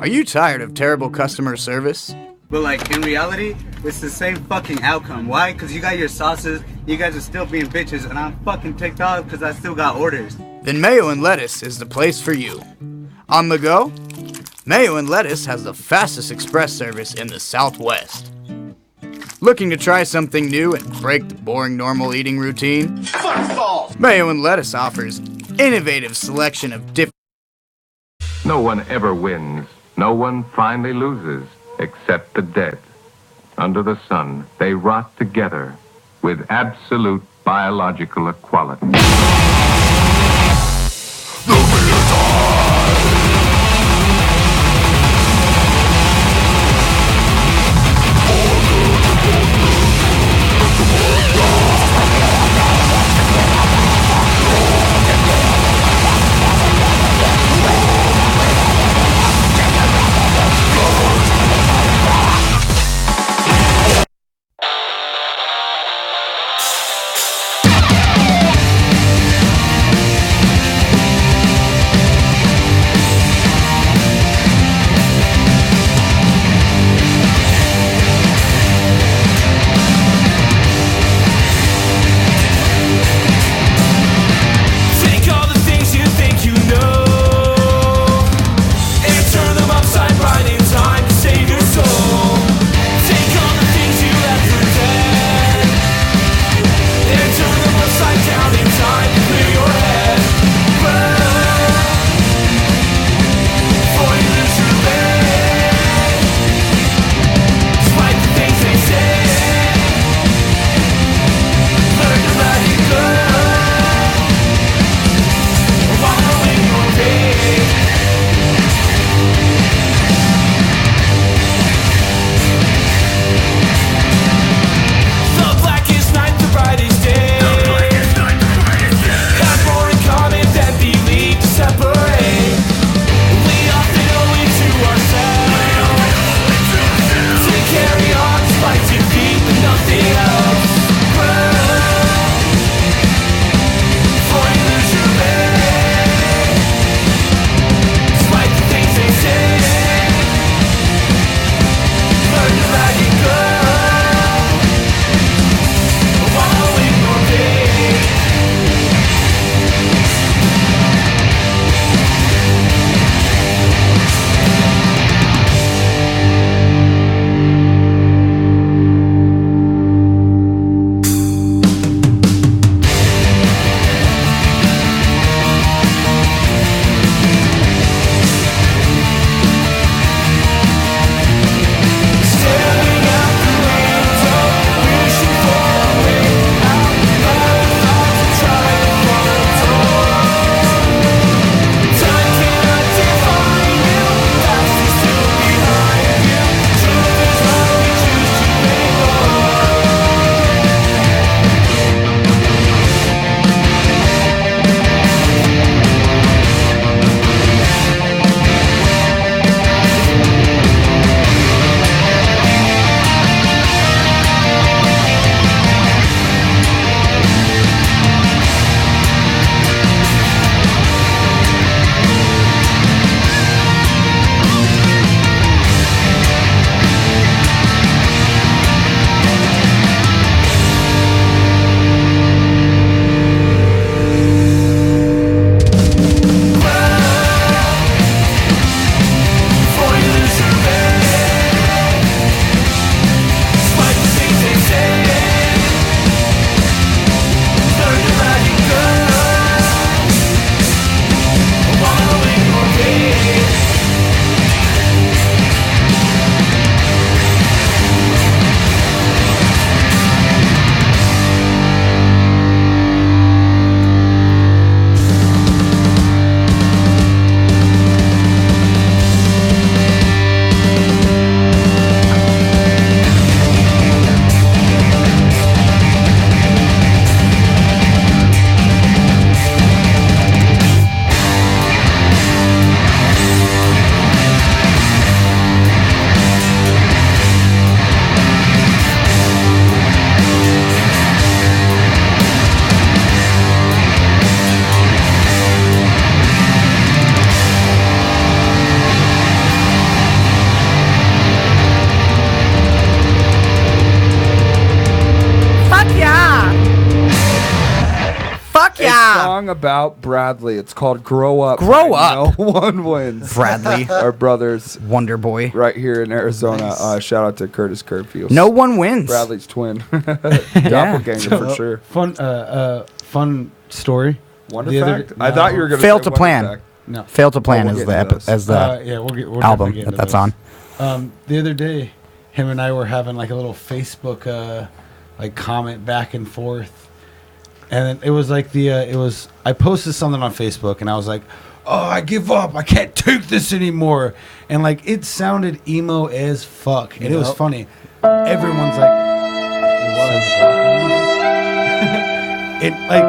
Are you tired of terrible customer service? But like in reality, it's the same fucking outcome. Why? Because you got your sauces, you guys are still being bitches, and I'm fucking ticked off because I still got orders. Then Mayo and Lettuce is the place for you. On the go? Mayo and Lettuce has the fastest express service in the Southwest. Looking to try something new and break the boring normal eating routine? Mayo and Lettuce offers innovative selection of different. No one ever wins. No one finally loses, except the dead. Under the sun, they rot together with absolute biological equality. song about Bradley. It's called "Grow Up." Grow by Up. No One Wins. Bradley. Our brothers, Wonder Boy. right here in Arizona. Shout out to Curtis Curfew. No One Wins. Bradley's twin. Doppelganger for sure. Fun story. Wonder The other fact? day- I thought you were going to Fail say to Wonder Plan. Fact. No. Fail to Plan we'll is get the into those. as the Yeah, we'll get album definitely get into that's those. on. The other day, him and I were having like a little Facebook like comment back and forth, and then it was like I posted something on Facebook and I was like, oh, I give up, I can't take this anymore, and like it sounded emo as fuck, and it was funny. Everyone's like, it like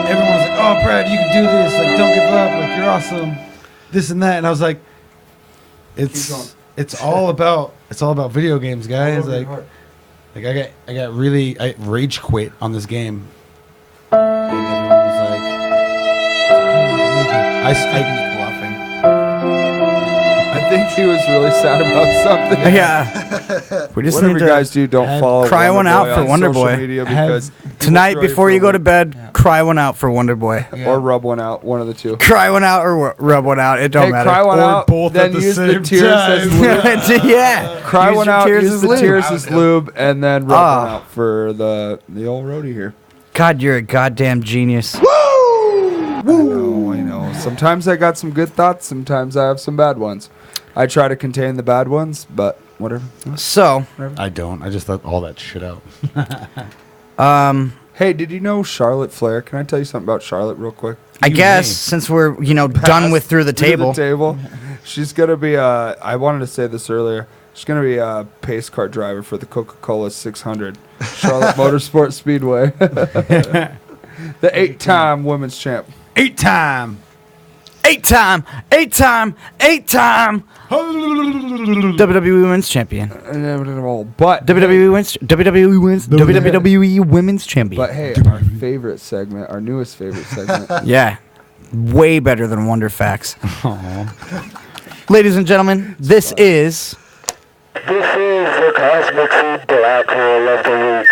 everyone's like, oh, Brad, you can do this, like don't give up, like you're awesome, this and that, and I was like, it's all about video games, guys. Like I rage quit on this game, and everyone was like, I think he was really sad about something. Yeah. We just Whatever need you to guys do, don't follow cry Wonder one Boy out for on Wonder social Boy. media because Tonight before you go to bed, cry one out for Wonder Boy. or rub one out, one of the two. Cry one out or rub one out. It don't Hey, matter. cry one Or out, both then at the use the same tears as time. lube. Yeah. Cry Use one your out, tears use as the lube. tears as lube, and then rub Ah. one out for the old roadie here. God, you're a goddamn genius. I know. Sometimes I got some good thoughts, sometimes I have some bad ones. I try to contain the bad ones, but whatever. So, I don't. I just let all that shit out. Hey, did you know Charlotte Flair? Can I tell you something about Charlotte real quick? I guess since we're, done with Through the Table. She's going to be I wanted to say this earlier. She's going to be a pace car driver for the Coca-Cola 600, Charlotte Motorsport Speedway. The 8-time women's champ. 8-time WWE Women's Champion. But WWE Women's Champion. But hey, our favorite segment, our newest favorite segment. Yeah. Way better than Wonder Facts. Ladies and gentlemen, this is the Cosmic Food Black Hole of the Week.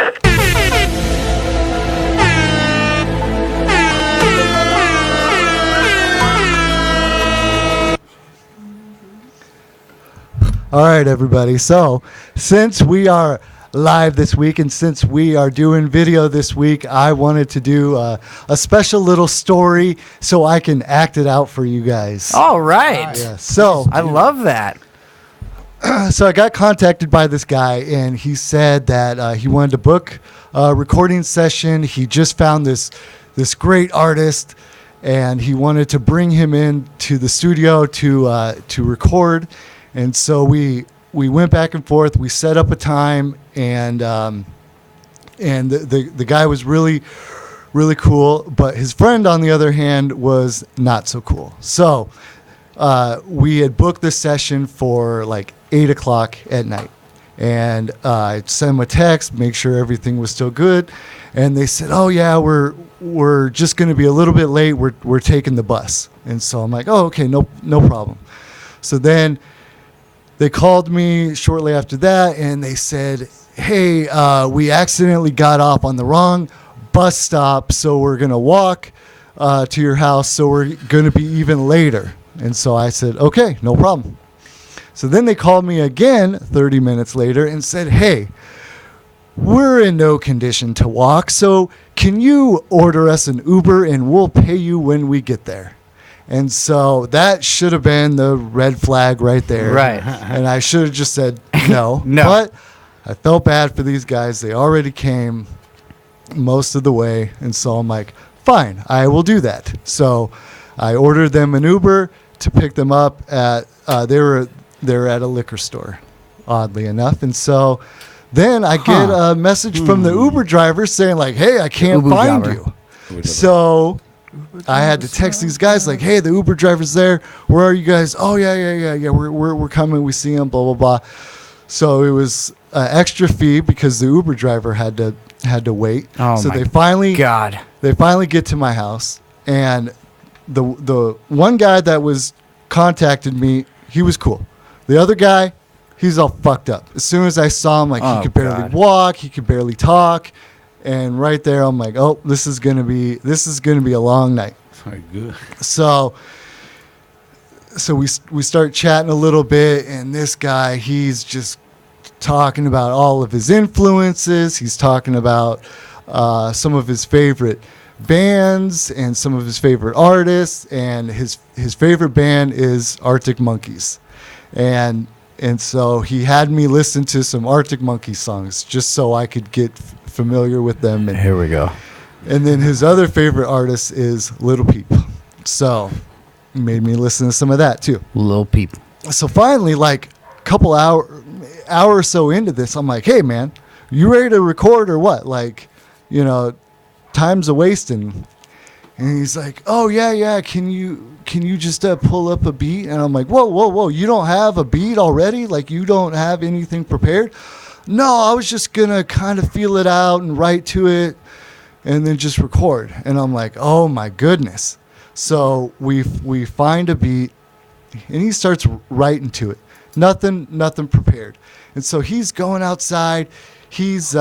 All right, everybody. So, since we are live this week and since we are doing video this week, I wanted to do a special little story so I can act it out for you guys. All right. Yeah, so I love that. So I got contacted by this guy, and he said that he wanted to book a recording session. He just found this great artist, and he wanted to bring him in to the studio to record. And so we went back and forth. We set up a time, and the guy was really cool. But his friend, on the other hand, was not so cool. So we had booked this session for like 8 o'clock at night, and I sent him a text, make sure everything was still good, and they said, "Oh yeah, we're just going to be a little bit late. We're taking the bus." And so I'm like, "Oh, okay, no problem." So then they called me shortly after that, and they said, "Hey, we accidentally got off on the wrong bus stop, so we're going to walk to your house, so we're going to be even later." And so I said, "Okay, no problem." So then they called me again 30 minutes later and said, "Hey, we're in no condition to walk, so can you order us an Uber and we'll pay you when we get there?" And so that should have been the red flag right there. Right. And I should have just said no. No. But I felt bad for these guys. They already came most of the way. And so I'm like, fine, I will do that. So I ordered them an Uber to pick them up at, they're at a liquor store, oddly enough. And so then I get a message from the Uber driver saying like, "Hey, I can't Uber find driver. you." So I had to text these guys like, "Hey, the Uber driver's there. Where are you guys?" "Oh yeah. We're coming. We see him." Blah blah blah. So it was an extra fee because the Uber driver had to wait. Oh so my they finally God. They finally get to my house, and the one guy that was contacted me, he was cool. The other guy, he's all fucked up. As soon as I saw him, like he could barely walk, he could barely talk, And right there, I'm like, oh, this is gonna be a long night. Very good. So we start chatting a little bit, and this guy, he's just talking about all of his influences. He's talking about some of his favorite bands and some of his favorite artists, and his favorite band is Arctic Monkeys, and so he had me listen to some Arctic Monkeys songs just so I could get familiar with them. And here we go. And then his other favorite artist is Little Peep, so he made me listen to some of that too. Little Peep. So finally, like a couple hour or so into this, I'm like, hey man, you ready to record or what? Like, you know, time's a wasting. And he's like, oh yeah, can you just pull up a beat? And I'm like, whoa, you don't have a beat already? Like, you don't have anything prepared? No, I was just gonna kind of feel it out and write to it and then just record. And I'm like, oh my goodness. So we find a beat, and he starts writing to it. Nothing prepared. And so he's going outside. He's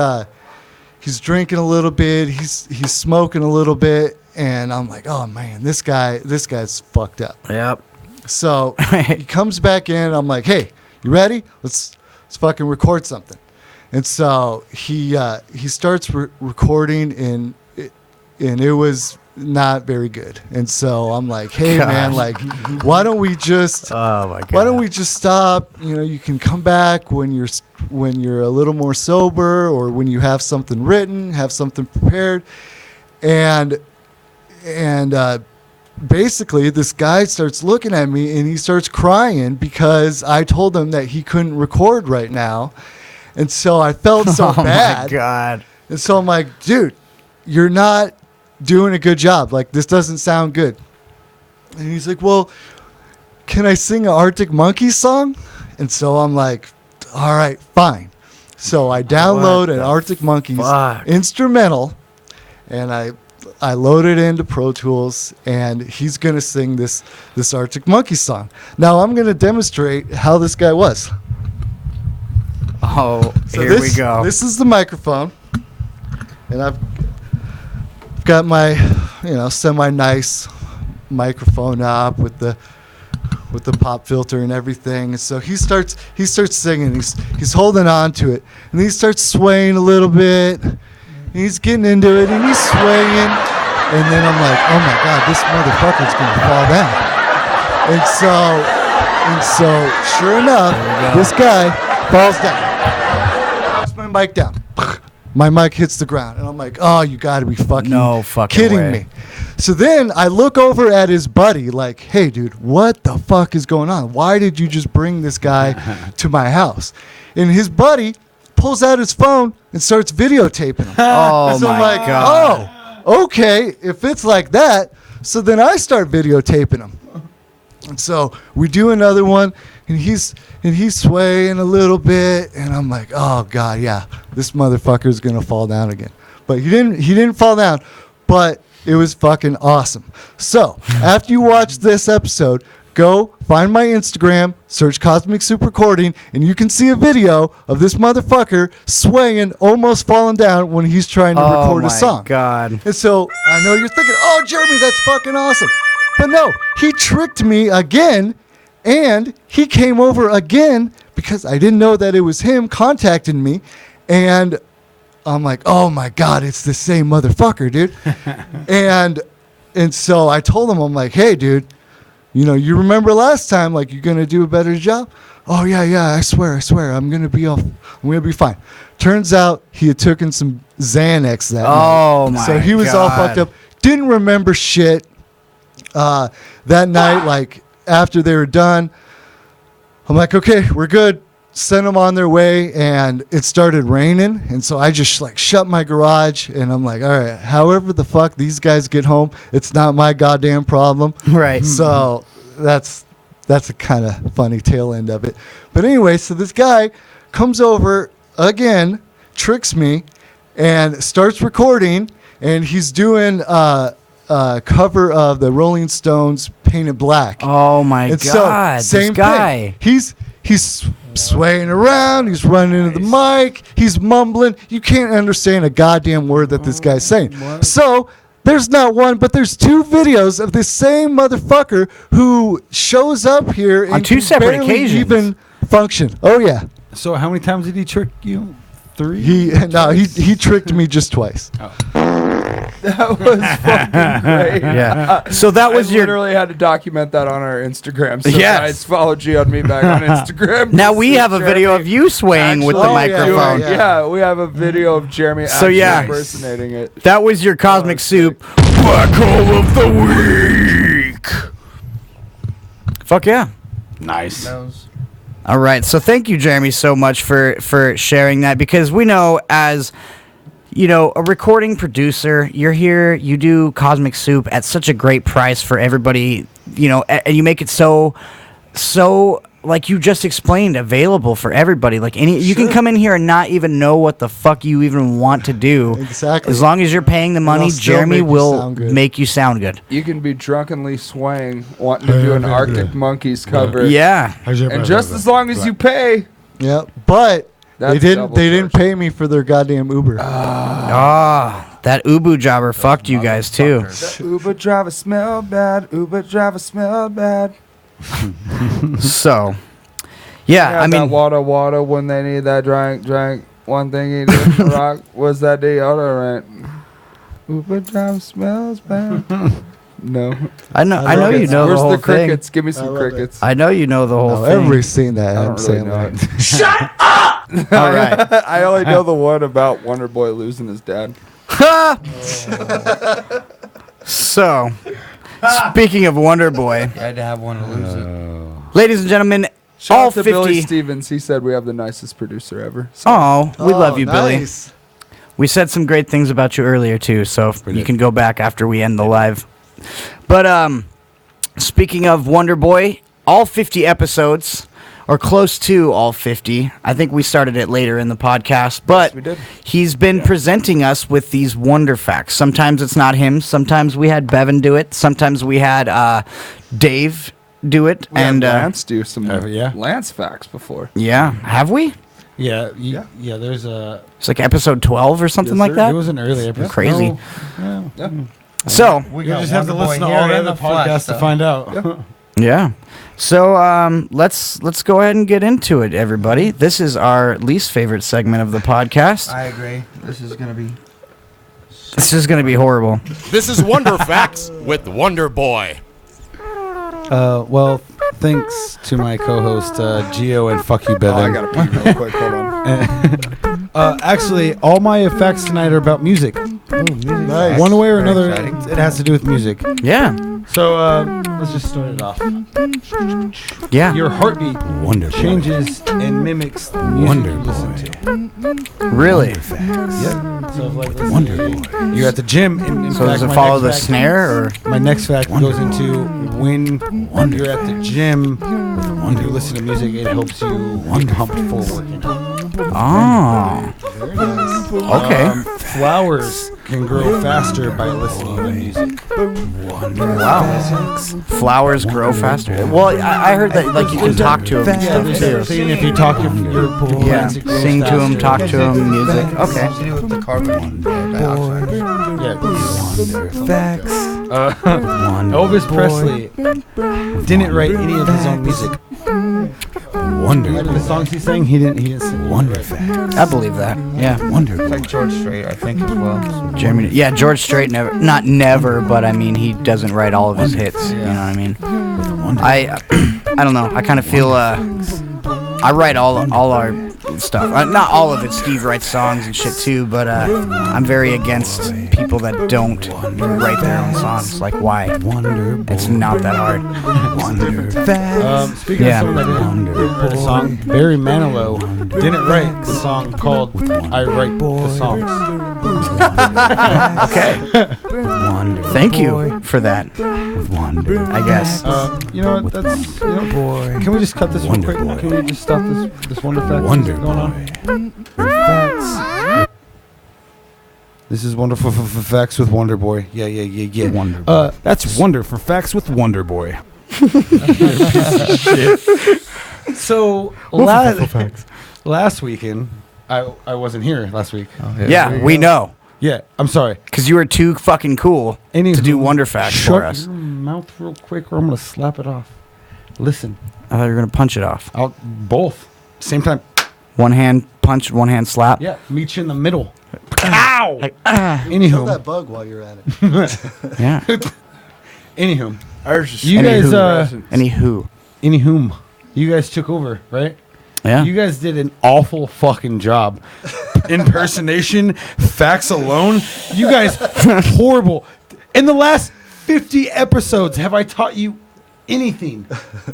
drinking a little bit. He's smoking a little bit, and I'm like, oh man, this guy's fucked up. Yep. So he comes back in. I'm like, hey, you ready? Let's fucking record something. And so he starts recording, and it was not very good. And so I'm like, hey man, like, why don't we just stop? You know, you can come back when you're a little more sober, or when you have something written, have something prepared. And basically this guy starts looking at me, and he starts crying because I told him that he couldn't record right now. And so I felt so bad. Oh my God. And so I'm like, dude, you're not doing a good job. Like, this doesn't sound good. And he's like, well, can I sing an Arctic Monkeys song? And so I'm like, all right, fine. So I download an Arctic Monkeys instrumental, and I load it into Pro Tools, and he's going to sing this Arctic Monkeys song. Now I'm going to demonstrate how this guy was. Oh, so here we go. This is the microphone, and I've got my, semi-nice microphone up with the pop filter and everything. And so he starts singing. He's holding on to it, and he starts swaying a little bit. And he's getting into it, and he's swaying. And then I'm like, oh my God, this motherfucker's gonna fall down. And so sure enough, this guy falls down. Puts my mic down. My mic hits the ground, and I'm like, oh, you gotta be fucking kidding me. So then I look over at his buddy like, hey, dude, what the fuck is going on? Why did you just bring this guy to my house? And his buddy pulls out his phone and starts videotaping him. Oh, so my I'm like, God. oh, okay, if it's like that. So then I start videotaping him. And so we do another one, and he's swaying a little bit, and I'm like, oh God, yeah, this motherfucker's gonna fall down again. But he didn't fall down, but it was fucking awesome. So after you watch this episode, go find my Instagram, search Cosmic Soup Recording, and you can see a video of this motherfucker swaying, almost falling down when he's trying to record a song. Oh my God. And so I know you're thinking, oh, Jeremy, that's fucking awesome. But no, he tricked me again, and he came over again because I didn't know that it was him contacting me. And I'm like, oh my God, it's the same motherfucker, dude. and so I told him, I'm like, hey, dude, you remember last time, like, you're gonna do a better job? Oh yeah, I swear, I'm gonna be fine. Turns out he had taken some Xanax that night. Oh my God. So he was all fucked up. Didn't remember shit. That night, like, after they were done, I'm like, okay, we're good. Sent them on their way, and it started raining, and so I just like shut my garage, and I'm like, all right, however the fuck these guys get home, it's not my goddamn problem. Right. So that's a kind of funny tail end of it. But anyway, so this guy comes over again, tricks me, and starts recording, and he's doing cover of the Rolling Stones' Painted Black. Oh my God, So, same this guy. thing. He's swaying around. He's running into the mic. He's mumbling. You can't understand a goddamn word that this guy's saying. So there's not one, but there's 2 videos of this same motherfucker who shows up here on and 2 can separate barely occasions. even function. Oh yeah. So how many times did he trick you? 3? He tricked me just twice. That was fucking great. Yeah. So that was I your. literally had to document that on our Instagram. So Yes. guys, follow Gio and Meatbag on Instagram. Now we have a video of you swaying with the Actually microphone. Yeah, we have a video of Jeremy So, actually yeah. impersonating it. That was your Cosmic Soup Black Hole of the Week. Fuck yeah. Nice. All right. So thank you, Jeremy, so much for sharing that, because we know as a recording producer, you're here, you do Cosmic Soup at such a great price for everybody, and you make it so like you just explained, available for everybody. Like you can come in here and not even know what the fuck you even want to do. Exactly. As long as you're paying the money, still Jeremy make you will sound good. make you sound good. You can be drunkenly swaying, wanting to do an Arctic Monkeys cover. Yeah. And just as long as you pay. Yeah, but That's they double didn't pay me for their goddamn Uber. That Ubu jobber fucked you guys too. Uber driver smell bad. Uber driver smell bad. So, yeah, I mean, that water when they need that drink. One thing he did rock was that deodorant. Uber driver smells bad. No, I know you know Where's the whole the crickets? thing. Give me some crickets. I know you know the whole thing. Everybody's seen that. I I'm don't saying really know that. Shut up! All right. I only know the one about Wonder Boy losing his dad. So, speaking of Wonder Boy, You had to have one to lose it. ladies and gentlemen, Shout all out to 50. Billy Stevens. He said we have the nicest producer ever. Oh, we love you, nice. Billy. We said some great things about you earlier too, so you can go back after we end the live. But speaking of Wonder Boy, all 50 episodes, or close to all 50. I think we started it later in the podcast, but we did. He's been presenting us with these wonder facts. Sometimes it's not him. Sometimes we had Bevan do it. Sometimes we had Dave do it. We and had Lance do some yeah. Lance facts before. Yeah, have we? Yeah, yeah. There's a. It's like episode 12 or something Yes, like sir. that. It was an early episode. Crazy. No, yeah. So We just have to listen to all the other podcasts to find out. yeah. So let's go ahead and get into it, everybody. This is our least favorite segment of the podcast. I agree. This is gonna be horrible. This is Wonder Facts with Wonder Boy. Well, thanks to my co-host Gio and fuck you, Bevan. I gotta pee real quick. Hold on. Actually, all my effects tonight are about music. Nice. One way or Very another, exciting. it has to do with music. Yeah. So let's just start it off. Yeah. Your heartbeat changes and mimics the music you listen to. Really? Yeah. So if, like, you're at the gym. In So fact, does it my follow next the fact- snare, or? My next fact goes into when you're at the gym, when you listen to music, it helps you be pumped for working out. Oh. Okay. Flowers can grow faster by listening to music. Wow. Flowers grow faster. Well, I heard that like you can talk to them and Yeah, stuff they're too. saying if you talk, your Yeah. plants grow Sing to them, faster. talk to them, music. Okay. to do with the carbon dioxide. Elvis Presley didn't write any of his own music. The songs he sang, he didn't sing. I believe that. Yeah. It's like George Strait, I think, as well. Jeremy. Yeah, George Strait not never, but I mean he doesn't write all of his hits. You know what I mean? I don't know. I kind of feel I write all our stuff. Not all of it. Steve writes songs and shit too, but I'm very against people that don't write their own songs. Like, why? It's not that hard. Speaking of someone that didn't write a song, Barry Manilow didn't write the song called "I Write the Songs." Okay. Thank you for that. I guess. You know what? That's can we just cut this real quick? Can we just stop this wonder fact? Going on? This is wonderful for facts with Wonder Boy. Yeah. Wonder Boy. That's Wonder for Facts with Wonder Boy. So last weekend, I wasn't here last week. Yeah, we know. Yeah, I'm sorry. Because you were too fucking cool to do Wonder Facts for us. Shut your mouth real quick or I'm going to slap it off. Listen. I thought you were going to punch it off. Both. Same time. One hand punch, one hand slap. Yeah, meet you in the middle. Ow! Anywho. Kill that bug while you're at it. Yeah. Anywho. Anywho. You guys took over, right? Yeah. You guys did an awful fucking job. Impersonation, facts alone. You guys, horrible. In the last 50 episodes, have I taught you anything?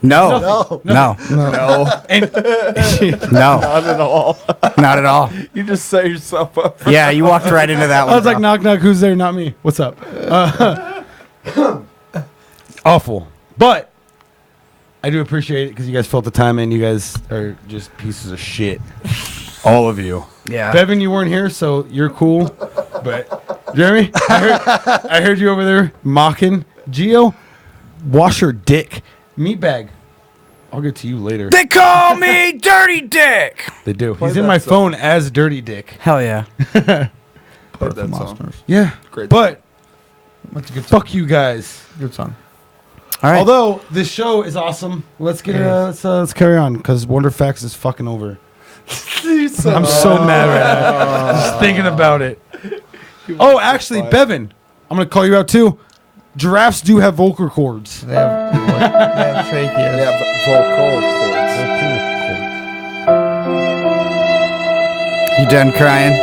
No. No. And No. Not at all. Not at all. You just set yourself up. Yeah, you walked right into that one. I was like, knock, knock, who's there? Not me. What's up? Awful. But I do appreciate it because you guys felt the time in. You guys are just pieces of shit. All of you. Yeah. Bevan, you weren't here, so you're cool. But Jeremy, I heard you over there mocking. Gio, wash your dick. Meatbag. I'll get to you later. They call me Dirty Dick. They do. Play He's in that my song. phone as Dirty Dick. Hell yeah. Played that song. Yeah. Great. But fuck you guys. Good song. All right. Although this show is awesome, let's get let's carry on because Wonder Facts is fucking over. I'm so mad right now. Just thinking about it. Oh, actually, Bevan, I'm gonna call you out too. Giraffes do have vocal cords. They have tracheas. They have vocal cords. You done crying?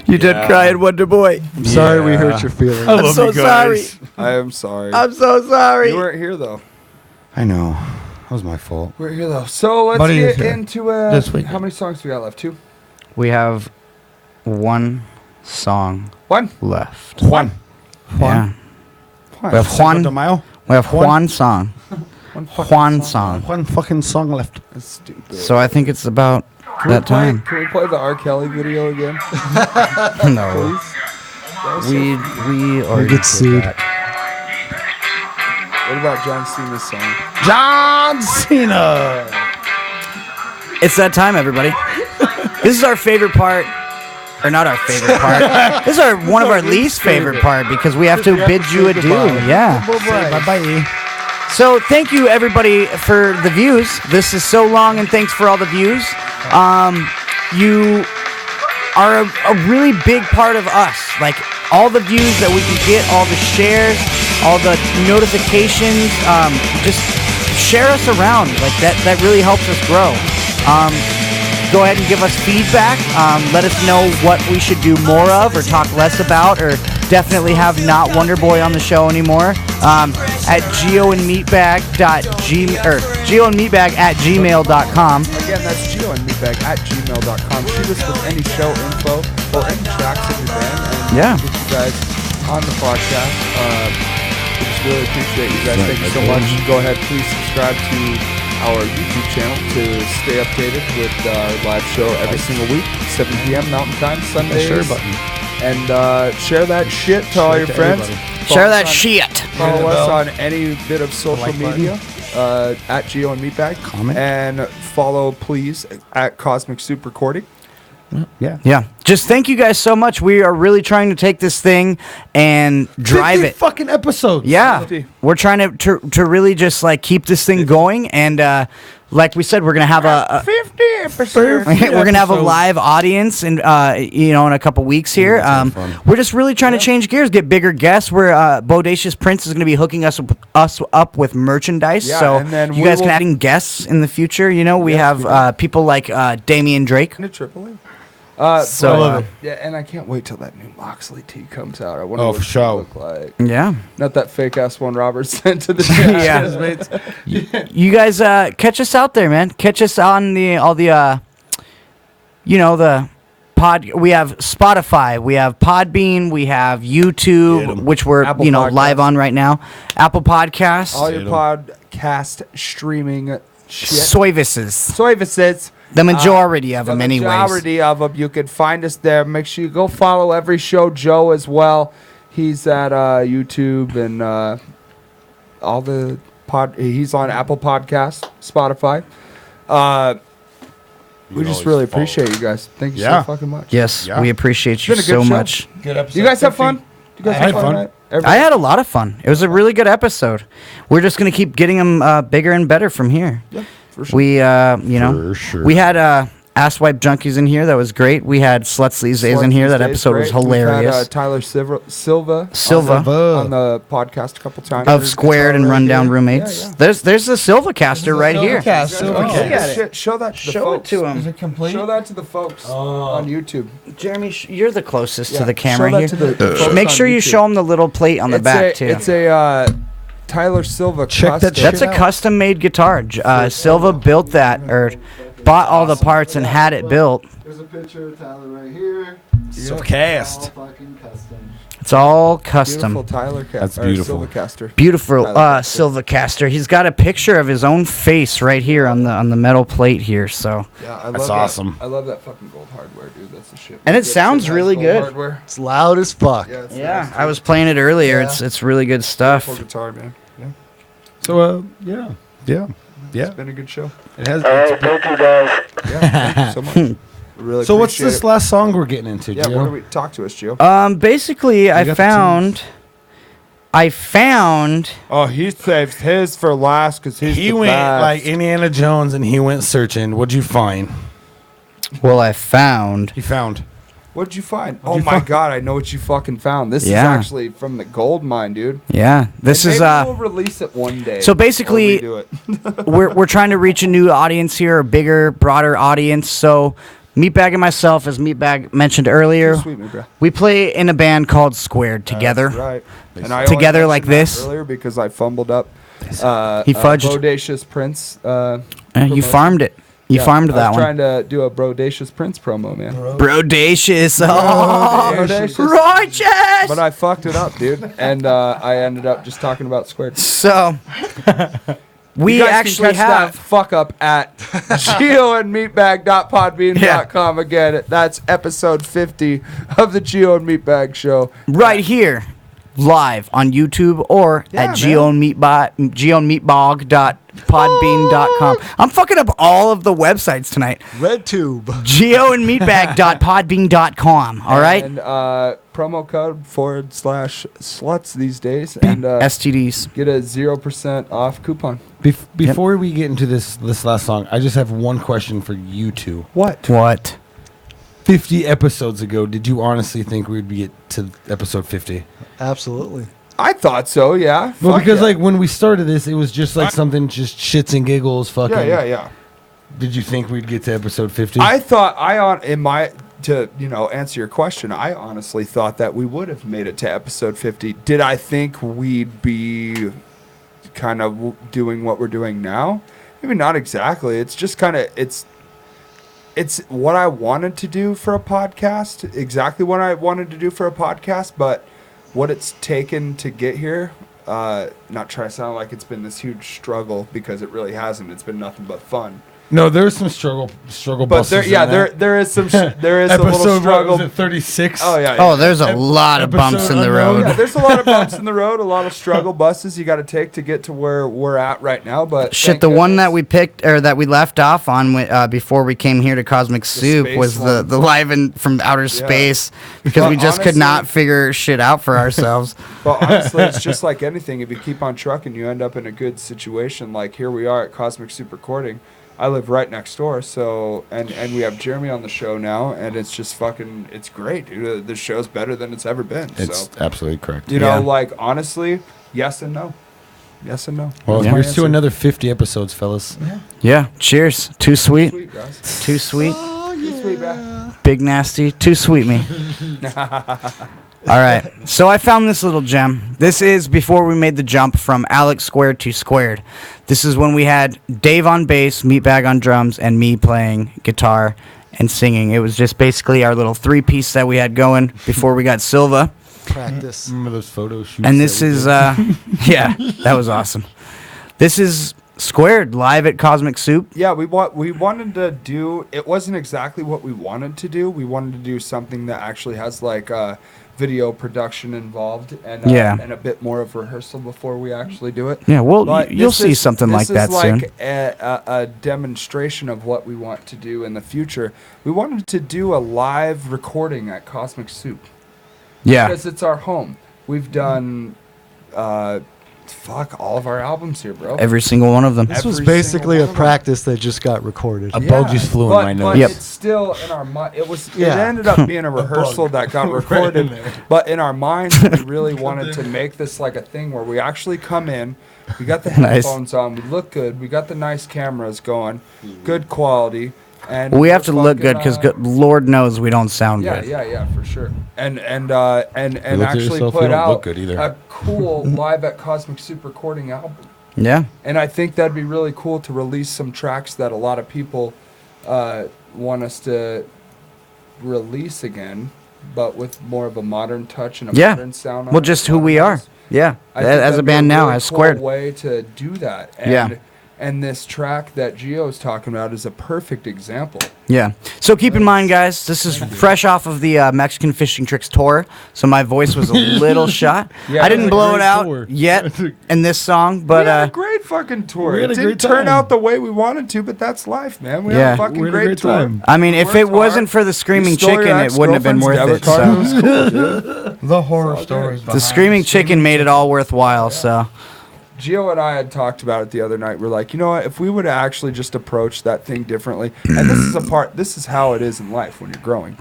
You done crying, Wonder Boy? I'm sorry we hurt your feelings. I'm so sorry. I am sorry. I'm so sorry. You weren't here though. I know. That was my fault. We're here though. So let's Buddy is get here. into This week. how many songs do we got left? 2? We have one song One. left. Juan. Yeah. We have Cinco de Juan. Mayo. We have Juan song. Juan song. One fucking song left. That's stupid. So I think it's about Can we that play- time. Can we play the R. Kelly video again? No. Please? We already get did sued. that. What about John Cena's song? John Cena. It's that time, everybody. This is our favorite part. Or not our favorite part. This is one of our least favorite part because we have to bid you adieu. Yeah. Bye-bye. So thank you everybody for the views. This is so long, and thanks for all the views. You are a really big part of us. Like all the views that we can get, all the shares, all the notifications. Just share us around. Like that really helps us grow. Go ahead and give us feedback. Let us know what we should do more of or talk less about, or definitely have not Wonder Boy on the show anymore. At gioandmeatbag@gmail.com. Again, that's gioandmeatbag@gmail.com. Shoot us with any show info or any tracks of your band, and Yeah. get you guys on the podcast. We just really appreciate you guys. Thank you so much. Go ahead, please subscribe to our YouTube channel to stay updated with our live show every single week, 7 p.m. Mountain Time, Sundays. Share button. And share that shit to all your to friends. everybody. Share that shit. Follow us on any bit of social like button. media at Gio and Meatbag. Comment. And follow, please, at Cosmic Soup Recording. Yeah. Yeah. Just thank you guys so much. We are really trying to take this thing and drive 50 it. fucking episodes. Yeah. 50. We're trying to really just like keep this thing going, and like we said, we're gonna have a 50 episodes. we're gonna have a live audience, and in a couple weeks here. We're just really trying to change gears, get bigger guests. We're Bodacious Prints is gonna be hooking us up with merchandise, Yeah, so and then you we guys can will- add in guests in the future. You know, we have people like Damian Drake. In a Triple So, I love it. Yeah, and I can't wait till that new Moxley tee comes out. I wonder Oh, what for it's sure. gonna look like. Yeah. Not that fake ass one Robert sent to the chat. Yeah. You guys catch us out there, man. Catch us on the pod. We have Spotify, we have Podbean, we have YouTube, which we're Apple live Podcasts. on right now. Apple Podcasts, All your podcast streaming shit. Services. The majority of them, anyways. The majority of them. You can find us there. Make sure you go follow every show. Joe as well. He's at YouTube and all the he's on Apple Podcasts, Spotify. We just really appreciate you guys. Thank you so fucking much. Yes, Yeah. we appreciate you It's been a so good show. much. Good episode. You guys have fun? You guys I had fun. tonight? I had a lot of fun. It was a really good episode. We're just gonna keep getting them bigger and better from here. Yeah, for sure. We, we had Asswipe Junkies in here. That was great. We had Sluts These Days in here. That episode was hilarious. We've had Tyler Silva on the podcast a couple times. Of Squared and Rundown Roommates. There's the Silva caster right here. Look at it. Show that to the Show folks. it to him. Is it complete? Show that to the folks on YouTube. Jeremy, you're the closest to Yeah, the camera show that here. to the folks Make on sure you YouTube. show them the little plate on the back too. It's a Tyler Silva custom. That's a custom-made guitar. Silva built that, or bought all the parts and had it built. There's a picture of Tyler right here. So cast. All fucking custom. It's all custom. Beautiful Tyler That's beautiful. Silvacaster. Beautiful Silvacaster. He's got a picture of his own face right here on the metal plate here. So Yeah, I That's love awesome. That. I love that fucking gold hardware, dude. That's the shit. And it Good sounds shit has really gold good. hardware. It's loud as fuck. Yeah, it's yeah, nice, I was playing it earlier. Yeah. It's really good stuff. Beautiful guitar, man. Yeah. So, yeah. It's been a good show. It has. Thank you guys. Yeah, thank you so much. Really So, what's appreciate this it. last song we're getting into, Yeah, Gio? what do we talk to us, Gio? Basically, I found. Oh, he saves his for last because He went like Indiana Jones and he went searching. What'd you find? Well, I found. He found. What'd you find? Oh my god, I know what you fucking found. This is Yeah. actually from the gold mine, dude. Yeah, this And is maybe we'll release it one day. So basically, or redo it. we're trying to reach a new audience here, a bigger, broader audience. So Meatbag and myself, as Meatbag mentioned earlier, Sweet me, bro. we play in a band called Squared together. That's right. And I Together only like mentioned that this. earlier because I fumbled up. He fudged. Bodacious Prints. You promotion. farmed it. You farmed I that was one. trying to do a Bodacious Prints promo, man. Brodacious. Oh, Bodacious. righteous. But I fucked it up, dude. And I ended up just talking about Squared. So we you guys actually can catch have. that fuck up at gioandmeatbag.podbean.com. Again, that's episode 50 of the Gio and Meatbag Show. Right here, live on YouTube or at gioandmeatbag.podbean.com. I'm fucking up all of the websites tonight. RedTube. gioandmeatbag.podbean.com. All right? And promo code /sluts these days. And STDs. get a 0% off coupon. Before we get into this last song, I just have one question for you two. What? 50 episodes ago, did you honestly think we'd get to episode 50? Absolutely. I thought so, yeah. Well, Fuck because yeah. like when we started this, it was just like something just shits and giggles fucking. Yeah. Did you think we'd get to episode 50? I thought to answer your question, I honestly thought that we would have made it to episode 50. Did I think we'd be kind of doing what we're doing now? Maybe not exactly. It's just kind of it's what I wanted to do for a podcast, exactly what I wanted to do for a podcast, but what it's taken to get here, not trying to sound like it's been this huge struggle because it really hasn't. It's been nothing but fun. No, there's some struggle But buses. there is some there is a little Episode, struggle. what was it, 36? Oh yeah. Oh, there's a lot of bumps in the road. Yeah, there's a lot of bumps in the road, a lot of struggle buses you got to take to get to where we're at right now. But Shit, thank the one goodness. that we picked or that we left off on before we came here to Cosmic Soup space was one. the live in from outer space because But we just could not honestly- figure shit out for ourselves. But honestly, it's just like anything. If you keep on trucking, you end up in a good situation. Like here we are at Cosmic Soup Recording. I live right next door, so and we have Jeremy on the show now, and it's just fucking, it's great, dude. The show's better than it's ever been. It's so absolutely correct. you know, like honestly, yes and no, yes and no. Well, That's my here's to answer. another 50 episodes, fellas. Yeah, cheers. Too sweet. Sweet, guys. Too sweet. Too sweet, man. Big nasty. Too sweet me. All right. So I found this little gem. This is before we made the jump from Alex Squared to Squared. This is when we had Dave on bass, Meatbag on drums, and me playing guitar and singing. It was just basically our little three-piece that we had going before we got Silva. Practice. Remember those photo shoots? And this is, yeah, that was awesome. This is Squared live at Cosmic Soup. Yeah, we wanted to do. It wasn't exactly what we wanted to do. We wanted to do something that actually has like video production involved and and a bit more of rehearsal before we actually do it. Yeah, well, But you'll this see is- something like that This soon. is like a demonstration of what we want to do in the future. We wanted to do a live recording at Cosmic Soup. Yeah. Because it's our home. We've done all of our albums here, bro. Every single one of them. This was basically a practice that just got recorded. A bug just flew in my nose. But it's still in our mind. It ended up being a rehearsal that got recorded. But in our minds, we really wanted to make this like a thing where we actually come in. We got the Nice. headphones on. We look good. We got the nice cameras going. Good quality. And We have to we're look good fucking, because Lord knows we don't sound yeah, good. yeah, for sure. And look at actually yourself, you put don't look out good either. a cool live at Cosmic Soup recording album. Yeah. And I think that'd be really cool to release some tracks that a lot of people want us to release again, but with more of a modern touch and a Yeah. modern sound. Well, just who we are. Yeah. I think As that'd a be band now, really as cool Squared. way to do that. And, Yeah. And this track that Gio's talking about is a perfect example. Yeah. So keep in mind, guys, this is fresh off of the Mexican Fishing Tricks tour, so my voice was a little shot. Yeah, I it didn't was a blow it great out tour. yet in this song, but we had a great fucking tour. we had It a didn't great turn time. out the way we wanted to, but that's life, man. We had Yeah. a fucking We had a great, great tour. time. I mean, if it wasn't for the Screaming Chicken, it wouldn't have been worth it. So. The horror stories. The Screaming Chicken made it all worthwhile, so. Gio and I had talked about it the other night. We're like, you know what? If we would have actually just approached that thing differently, and this is how it is in life when you're growing,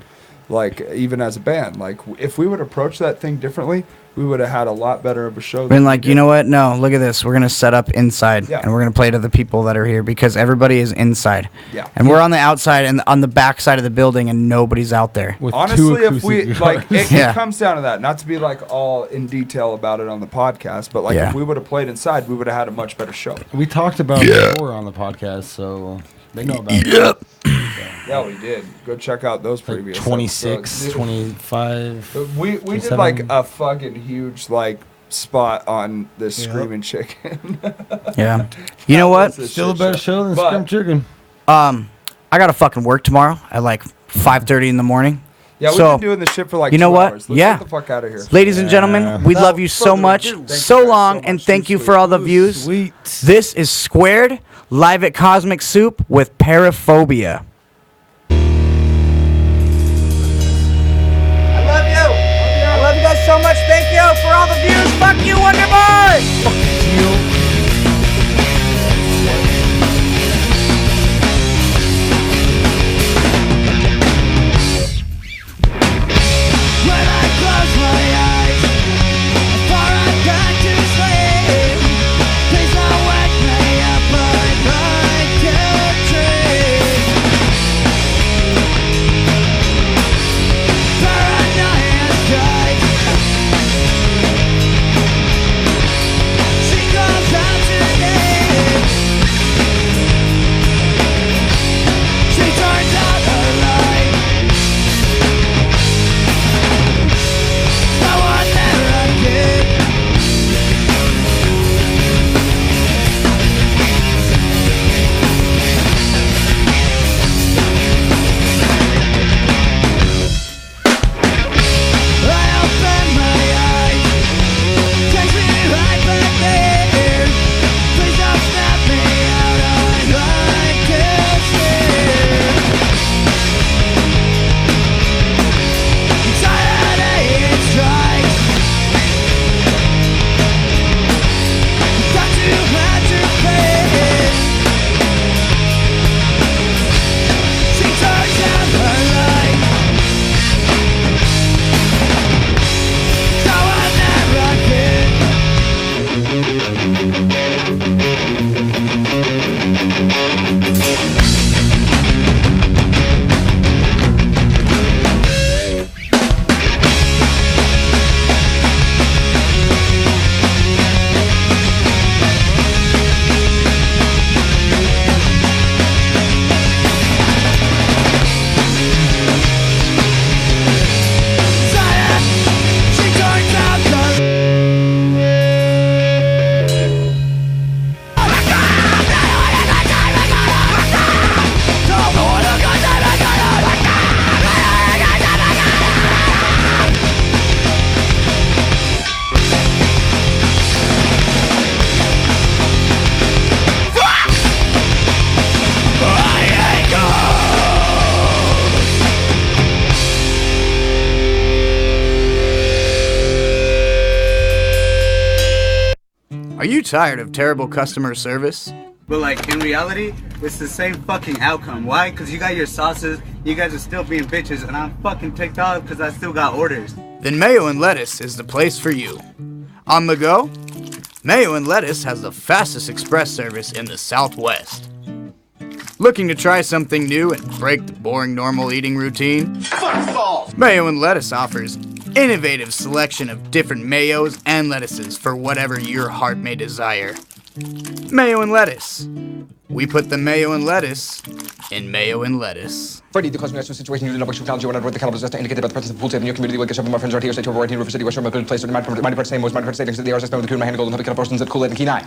like even as a band. Like if we would approach that thing differently, we would have had a lot better of a show. Been like, you know what? No, look at this. We're gonna set up inside, Yeah. and we're gonna play to the people that are here because everybody is inside. Yeah. And we're on the outside and on the back side of the building, and nobody's out there. Honestly, if we like, it Yeah. comes down to that. Not to be like all in detail about it on the podcast, but like Yeah. if we would have played inside, we would have had a much better show. We talked about it before on the podcast, so they know about it. Yeah, we did. Go check out those previous 26, episodes. 25. We did 27. like a fucking huge like spot on this Yep. Screaming Chicken. Yeah. You know what? Still a better show than But- Scrum Chicken. I gotta fucking work tomorrow at like 5:30 in the morning. Yeah, we've So, been doing this shit for like you know 2 what? hours. Let's Yeah. get the fuck out of here. Ladies and gentlemen, we love you so much, so long, and thank you for all the views. This is Squared live at Cosmic Soup with Paraphobia. I love you. I love you guys so much. Thank you for all the views. Fuck you, Wonder Boy. When I close my eyes, before I got to sleep, please don't wake me up. I'd like to dream. Paranoia strikes. She calls Are you tired of terrible customer service? But like in reality, it's the same fucking outcome. Why? Because you got your sauces, you guys are still being bitches, and I'm fucking ticked off because I still got orders. Then Mayo and Lettuce is the place for you. On the go? Mayo and Lettuce has the fastest express service in the Southwest. Looking to try something new and break the boring normal eating routine? Fuck off! Mayo and Lettuce offers innovative selection of different mayos and lettuces for whatever your heart may desire. Mayo and Lettuce. We put the mayo and lettuce in Mayo and Lettuce. Freddie, the cosmic situation, you know, what you when I wrote the caliber just indicated by the presence of pool table in your community. Like some of my friends are here, say to avoid River City, West River, good place, or my part same was my part saying, the RSS, the cool, my hand, golden, happy kind of persons at cool, and key 9.